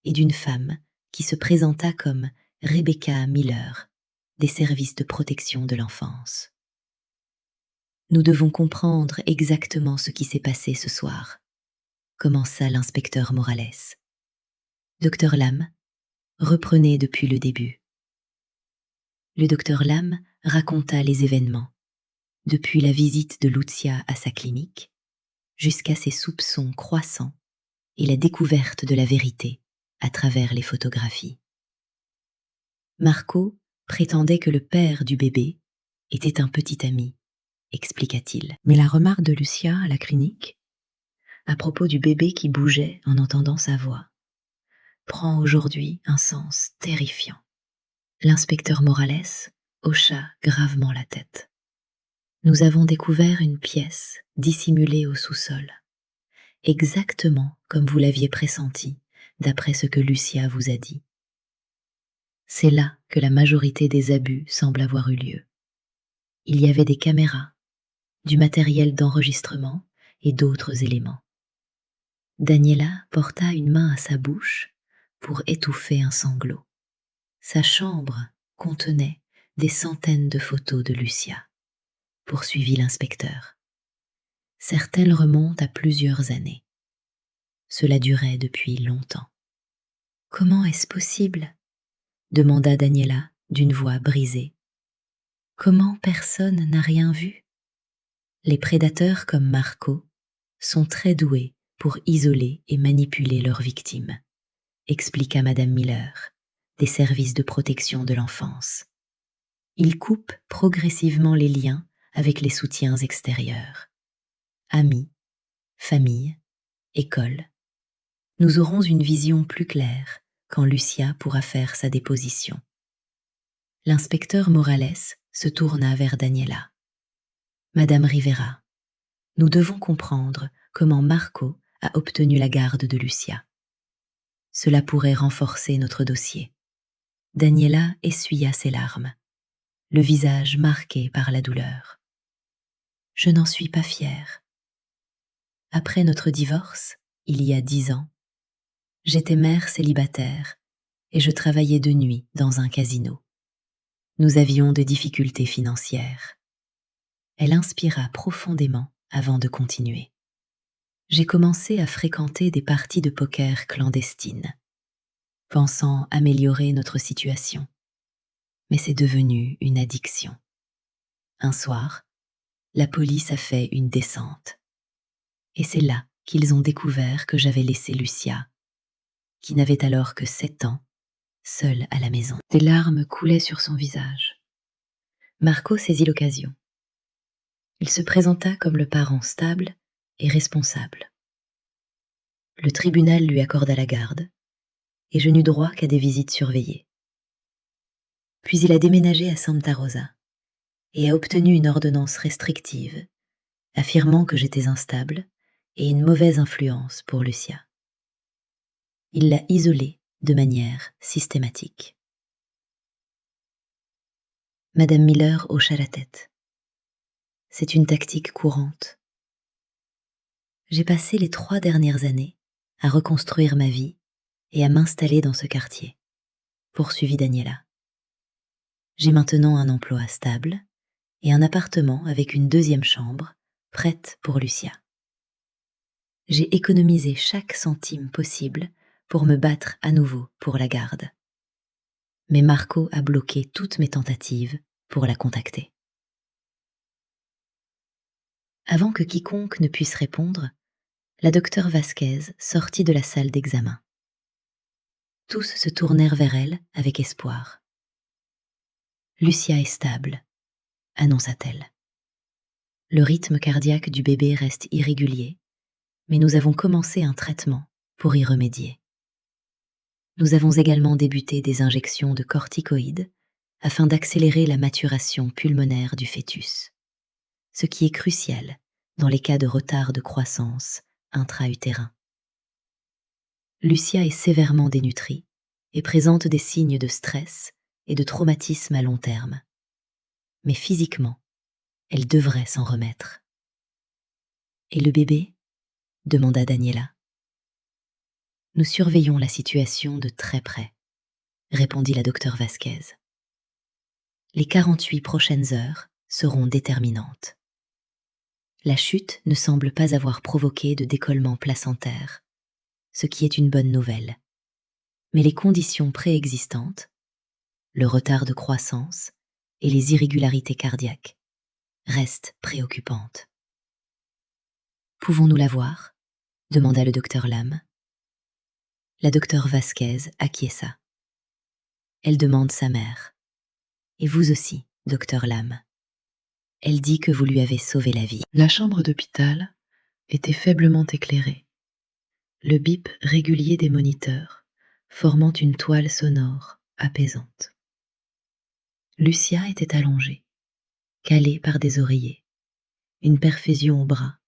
et d'une femme qui se présenta comme Rebecca Miller, des services de protection de l'enfance. Nous devons comprendre exactement ce qui s'est passé ce soir, commença l'inspecteur Morales. Docteur Lam, reprenez depuis le début. Le docteur Lam raconta les événements, depuis la visite de Lucia à sa clinique, jusqu'à ses soupçons croissants et la découverte de la vérité à travers les photographies. Marco prétendait que le père du bébé était un petit ami, expliqua-t-il. Mais la remarque de Lucia à la clinique, à propos du bébé qui bougeait en entendant sa voix, prend aujourd'hui un sens terrifiant. L'inspecteur Morales hocha gravement la tête. Nous avons découvert une pièce dissimulée au sous-sol, exactement comme vous l'aviez pressenti, d'après ce que Lucia vous a dit. C'est là que la majorité des abus semble avoir eu lieu. Il y avait des caméras, du matériel d'enregistrement et d'autres éléments. Daniela porta une main à sa bouche pour étouffer un sanglot. Sa chambre contenait des centaines de photos de Lucia, poursuivit l'inspecteur. Certaines remontent à plusieurs années. Cela durait depuis longtemps. Comment est-ce possible ? Demanda Daniela d'une voix brisée. Comment personne n'a rien vu ? Les prédateurs comme Marco sont très doués pour isoler et manipuler leurs victimes, expliqua Madame Miller, des services de protection de l'enfance. Ils coupent progressivement les liens avec les soutiens extérieurs. Amis, famille, école. Nous aurons une vision plus claire quand Lucia pourra faire sa déposition. L'inspecteur Morales se tourna vers Daniela. Madame Rivera, nous devons comprendre comment Marco a obtenu la garde de Lucia. Cela pourrait renforcer notre dossier. Daniela essuya ses larmes, le visage marqué par la douleur. Je n'en suis pas fière. Après notre divorce, il y a 10 ans, j'étais mère célibataire et je travaillais de nuit dans un casino. Nous avions des difficultés financières. Elle inspira profondément avant de continuer. J'ai commencé à fréquenter des parties de poker clandestines, pensant améliorer notre situation. Mais c'est devenu une addiction. Un soir, la police a fait une descente. Et c'est là qu'ils ont découvert que j'avais laissé Lucia, qui n'avait alors que 7 ans, seule à la maison. Des larmes coulaient sur son visage. Marco saisit l'occasion. Il se présenta comme le parent stable et responsable. Le tribunal lui accorda la garde, et je n'eus droit qu'à des visites surveillées. Puis il a déménagé à Santa Rosa et a obtenu une ordonnance restrictive, affirmant que j'étais instable et une mauvaise influence pour Lucia. Il l'a isolée de manière systématique. Madame Miller hocha la tête. C'est une tactique courante. J'ai passé les 3 dernières années à reconstruire ma vie et à m'installer dans ce quartier, poursuivit Daniela. J'ai maintenant un emploi stable et un appartement avec une 2e chambre prête pour Lucia. J'ai économisé chaque centime possible pour me battre à nouveau pour la garde. Mais Marco a bloqué toutes mes tentatives pour la contacter. Avant que quiconque ne puisse répondre, la docteure Vasquez sortit de la salle d'examen. Tous se tournèrent vers elle avec espoir. Lucia est stable, annonça-t-elle. Le rythme cardiaque du bébé reste irrégulier, mais nous avons commencé un traitement pour y remédier. Nous avons également débuté des injections de corticoïdes afin d'accélérer la maturation pulmonaire du fœtus, ce qui est crucial dans les cas de retard de croissance intra-utérin. Lucia est sévèrement dénutrie et présente des signes de stress et de traumatisme à long terme. Mais physiquement, elle devrait s'en remettre. « Et le bébé ?» demanda Daniela. « Nous surveillons la situation de très près », répondit la docteure Vasquez. « Les 48 prochaines heures seront déterminantes. La chute ne semble pas avoir provoqué de décollement placentaire, ce qui est une bonne nouvelle. Mais les conditions préexistantes, le retard de croissance et les irrégularités cardiaques restent préoccupantes. Pouvons-nous la voir ? Demanda le docteur Lam. La docteure Vasquez acquiesça. Elle demande sa mère. Et vous aussi, docteur Lam. Elle dit que vous lui avez sauvé la vie. La chambre d'hôpital était faiblement éclairée. Le bip régulier des moniteurs formant une toile sonore apaisante. Lucia était allongée, calée par des oreillers, une perfusion au bras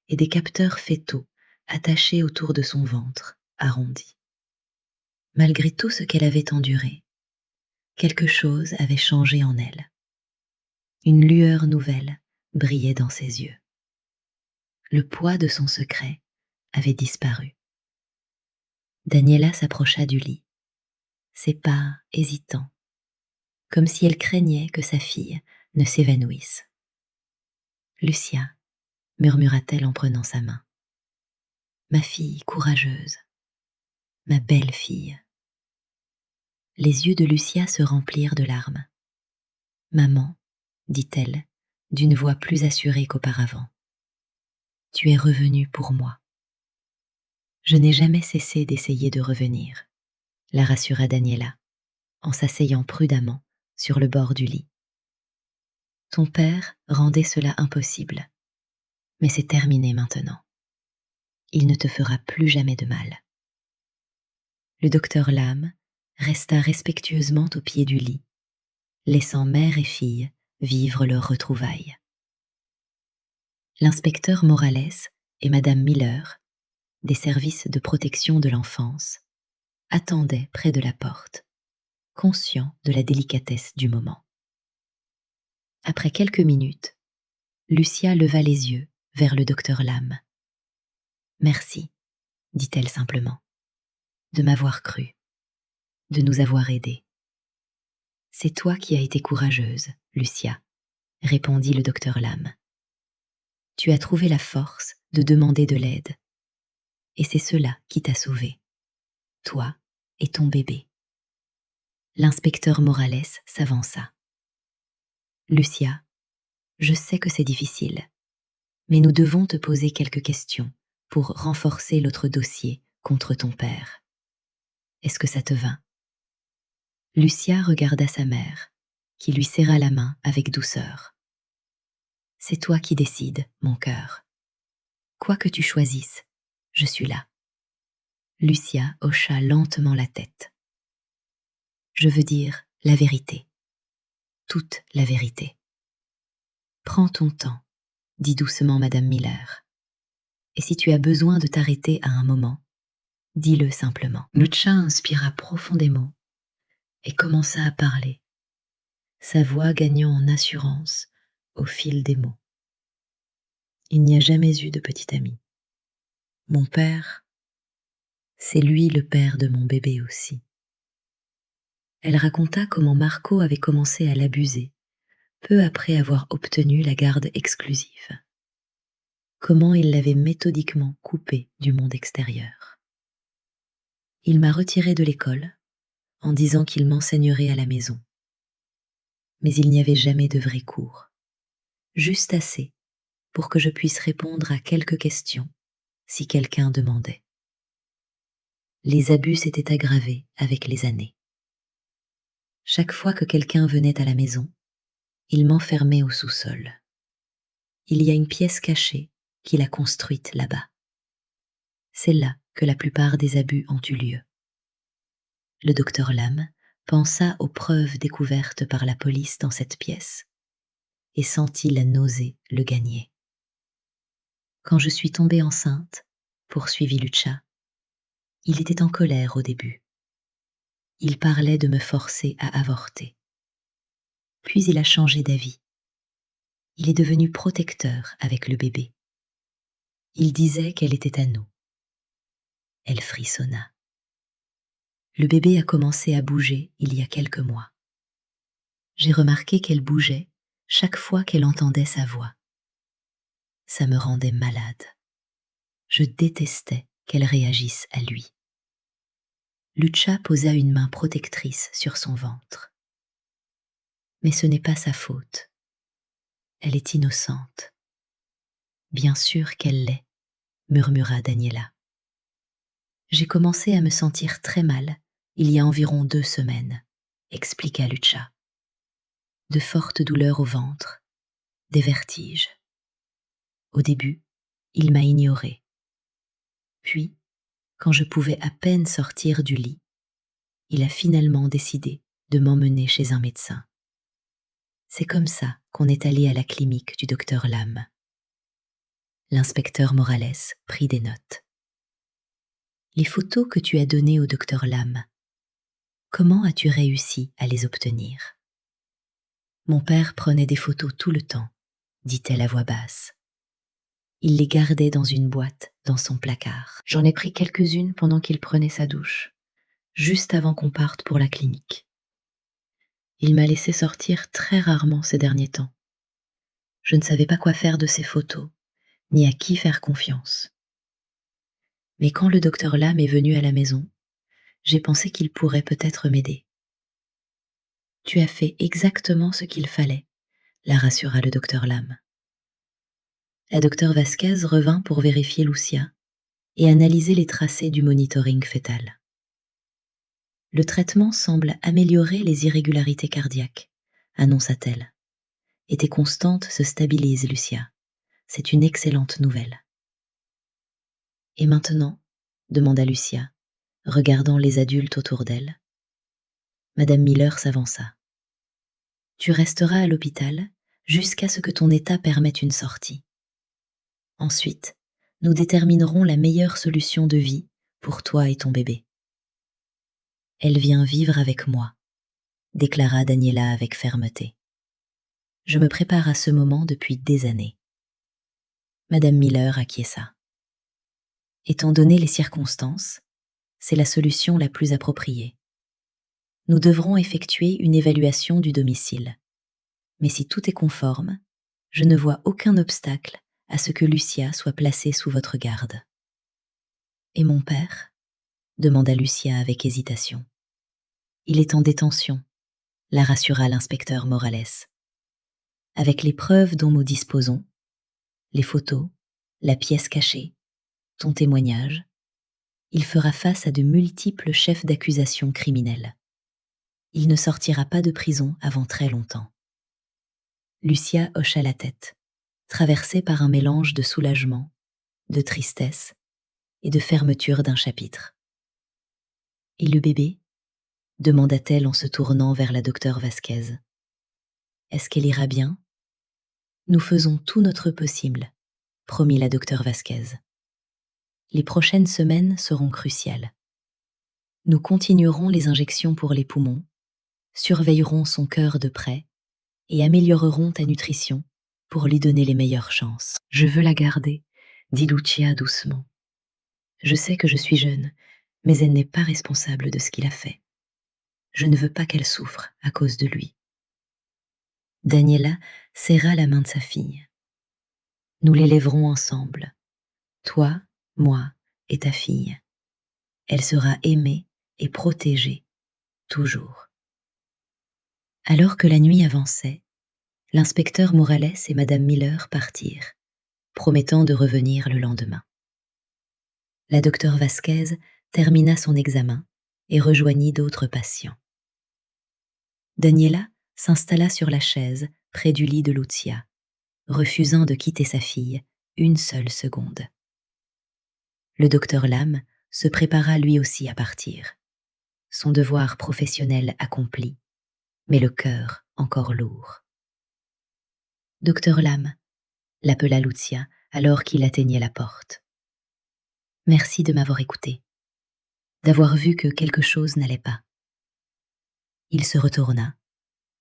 et des capteurs fétaux attachés autour de son ventre arrondi. Malgré tout ce qu'elle avait enduré, quelque chose avait changé en elle. Une lueur nouvelle brillait dans ses yeux. Le poids de son secret avait disparu. Daniela s'approcha du lit, ses pas hésitants, comme si elle craignait que sa fille ne s'évanouisse. « Lucia », murmura-t-elle en prenant sa main. « Ma fille courageuse, ma belle fille. » Les yeux de Lucia se remplirent de larmes. « Maman, » dit-elle, d'une voix plus assurée qu'auparavant. « Tu es revenue pour moi. » Je n'ai jamais cessé d'essayer de revenir, la rassura Daniela, en s'asseyant prudemment sur le bord du lit. Ton père rendait cela impossible, mais c'est terminé maintenant. Il ne te fera plus jamais de mal. Le docteur Lam resta respectueusement au pied du lit, laissant mère et fille vivre leurs retrouvailles. L'inspecteur Morales et madame Miller, des services de protection de l'enfance, attendaient près de la porte, conscients de la délicatesse du moment. Après quelques minutes, Lucia leva les yeux vers le docteur Lam. « Merci, » dit-elle simplement, « de m'avoir cru, de nous avoir aidés. »« C'est toi qui as été courageuse, Lucia, » répondit le docteur Lam. « Tu as trouvé la force de demander de l'aide, et c'est cela qui t'a sauvée, toi et ton bébé. » L'inspecteur Morales s'avança. « Lucia, je sais que c'est difficile, mais nous devons te poser quelques questions pour renforcer notre dossier contre ton père. Est-ce que ça te va ?» Lucia regarda sa mère, qui lui serra la main avec douceur. « C'est toi qui décides, mon cœur. Quoi que tu choisisses, je suis là. » Lucia hocha lentement la tête. « Je veux dire la vérité. Toute la vérité. » « Prends ton temps, » dit doucement madame Miller. « Et si tu as besoin de t'arrêter à un moment, dis-le simplement. » Lucia inspira profondément et commença à parler, sa voix gagnant en assurance au fil des mots. « Il n'y a jamais eu de petit ami. Mon père, c'est lui le père de mon bébé aussi. » Elle raconta comment Marco avait commencé à l'abuser, peu après avoir obtenu la garde exclusive. Comment il l'avait méthodiquement coupé du monde extérieur. « Il m'a retiré de l'école en disant qu'il m'enseignerait à la maison. Mais il n'y avait jamais de vrais cours, juste assez pour que je puisse répondre à quelques questions si quelqu'un demandait. Les abus s'étaient aggravés avec les années. Chaque fois que quelqu'un venait à la maison, il m'enfermait au sous-sol. Il y a une pièce cachée qu'il a construite là-bas. C'est là que la plupart des abus ont eu lieu. » Le docteur Lam pensa aux preuves découvertes par la police dans cette pièce et sentit la nausée le gagner. « Quand je suis tombée enceinte, » poursuivit Lucia, « il était en colère au début. Il parlait de me forcer à avorter. Puis il a changé d'avis. Il est devenu protecteur avec le bébé. Il disait qu'elle était à nous. » Elle frissonna. « Le bébé a commencé à bouger il y a quelques mois. J'ai remarqué qu'elle bougeait chaque fois qu'elle entendait sa voix. Ça me rendait malade. Je détestais qu'elle réagisse à lui. » Lucia posa une main protectrice sur son ventre. Mais ce n'est pas sa faute. Elle est innocente. Bien sûr qu'elle l'est, murmura Daniela. J'ai commencé à me sentir très mal il y a environ 2 semaines, expliqua Lucia. De fortes douleurs au ventre, des vertiges. Au début, il m'a ignorée. Puis, quand je pouvais à peine sortir du lit, il a finalement décidé de m'emmener chez un médecin. C'est comme ça qu'on est allé à la clinique du docteur Lam. L'inspecteur Morales prit des notes. Les photos que tu as données au docteur Lam, comment as-tu réussi à les obtenir? Mon père prenait des photos tout le temps, dit-elle à voix basse. Il les gardait dans une boîte dans son placard. J'en ai pris quelques-unes pendant qu'il prenait sa douche, juste avant qu'on parte pour la clinique. Il m'a laissé sortir très rarement ces derniers temps. Je ne savais pas quoi faire de ces photos, ni à qui faire confiance. Mais quand le docteur Lam est venu à la maison, j'ai pensé qu'il pourrait peut-être m'aider. Tu as fait exactement ce qu'il fallait, la rassura le docteur Lam. La docteure Vasquez revint pour vérifier Lucia et analyser les tracés du monitoring fœtal. Le traitement semble améliorer les irrégularités cardiaques, annonça-t-elle. Et tes constantes se stabilisent, Lucia. C'est une excellente nouvelle. Et maintenant, demanda Lucia, regardant les adultes autour d'elle. Madame Miller s'avança. Tu resteras à l'hôpital jusqu'à ce que ton état permette une sortie. Ensuite, nous déterminerons la meilleure solution de vie pour toi et ton bébé. Elle vient vivre avec moi, déclara Daniela avec fermeté. Je me prépare à ce moment depuis des années. Madame Miller acquiesça. Étant donné les circonstances, c'est la solution la plus appropriée. Nous devrons effectuer une évaluation du domicile. Mais si tout est conforme, je ne vois aucun obstacle à ce que Lucia soit placée sous votre garde. Et mon père ? Demanda Lucia avec hésitation. Il est en détention, la rassura l'inspecteur Morales. Avec les preuves dont nous disposons, les photos, la pièce cachée, ton témoignage, il fera face à de multiples chefs d'accusation criminels. Il ne sortira pas de prison avant très longtemps. Lucia hocha la tête, traversée par un mélange de soulagement, de tristesse et de fermeture d'un chapitre. « Et le bébé ?» demanda-t-elle en se tournant vers la docteure Vasquez. « Est-ce qu'elle ira bien ?»« Nous faisons tout notre possible, » promit la docteure Vasquez. « Les prochaines semaines seront cruciales. Nous continuerons les injections pour les poumons, surveillerons son cœur de près et améliorerons ta nutrition pour lui donner les meilleures chances. »« Je veux la garder, » dit Lucia doucement. « Je sais que je suis jeune, mais elle n'est pas responsable de ce qu'il a fait. Je ne veux pas qu'elle souffre à cause de lui. » Daniela serra la main de sa fille. « Nous l'élèverons ensemble, toi, moi et ta fille. Elle sera aimée et protégée, toujours. » Alors que la nuit avançait, l'inspecteur Morales et Madame Miller partirent, promettant de revenir le lendemain. La docteure Vasquez termina son examen et rejoignit d'autres patients. Daniela s'installa sur la chaise près du lit de Lucia, refusant de quitter sa fille une seule seconde. Le docteur Lam se prépara lui aussi à partir, son devoir professionnel accompli, mais le cœur encore lourd. « Docteur Lam » l'appela Lucia alors qu'il atteignait la porte. « Merci de m'avoir écouté, d'avoir vu que quelque chose n'allait pas. » Il se retourna,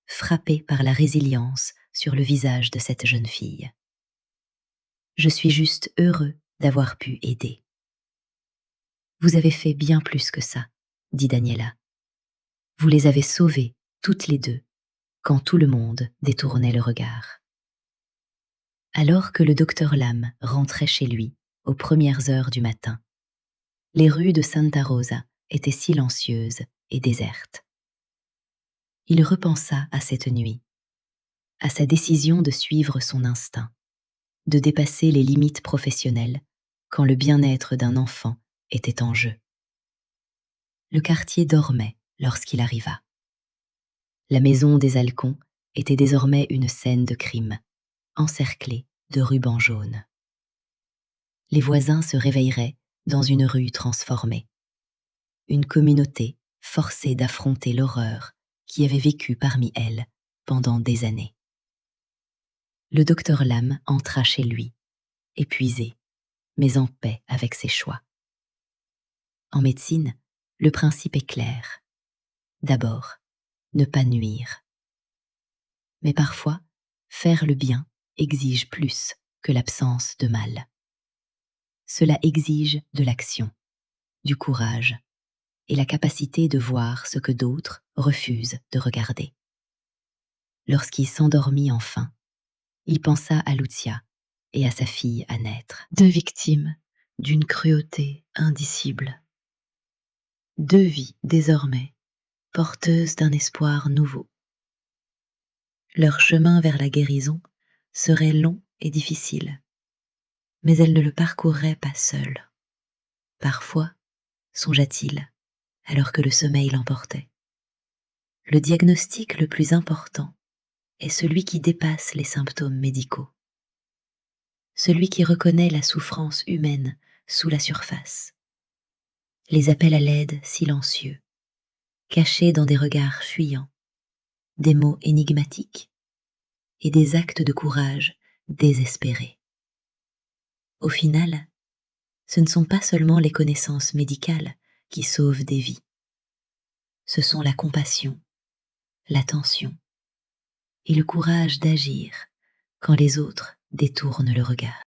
frappé par la résilience sur le visage de cette jeune fille. « Je suis juste heureux d'avoir pu aider. »« Vous avez fait bien plus que ça, » dit Daniela. « Vous les avez sauvées, toutes les deux, quand tout le monde détournait le regard. » Alors que le docteur Lam rentrait chez lui aux premières heures du matin, les rues de Santa Rosa étaient silencieuses et désertes. Il repensa à cette nuit à sa décision de suivre son instinct, de dépasser les limites professionnelles quand le bien-être d'un enfant était en jeu. Le quartier dormait lorsqu'il arriva. La maison des Halcons était désormais une scène de crime, encerclée de rubans jaunes. Les voisins se réveilleraient dans une rue transformée. Une communauté forcée d'affronter l'horreur qui avait vécu parmi elles pendant des années. Le docteur Lam entra chez lui, épuisé, mais en paix avec ses choix. En médecine, le principe est clair. D'abord, ne pas nuire. Mais parfois, faire le bien exige plus que l'absence de mal. Cela exige de l'action, du courage et la capacité de voir ce que d'autres refusent de regarder. Lorsqu'il s'endormit enfin, il pensa à Lucia et à sa fille à naître. 2 victimes d'une cruauté indicible. 2 vies désormais porteuses d'un espoir nouveau. Leur chemin vers la guérison serait long et difficile, mais elles ne le parcourraient pas seules. Parfois, songea-t-il, alors que le sommeil l'emportait, le diagnostic le plus important est celui qui dépasse les symptômes médicaux, celui qui reconnaît la souffrance humaine sous la surface, les appels à l'aide silencieux, cachés dans des regards fuyants, des mots énigmatiques et des actes de courage désespérés. Au final, ce ne sont pas seulement les connaissances médicales qui sauvent des vies. Ce sont la compassion, l'attention et le courage d'agir quand les autres détournent le regard.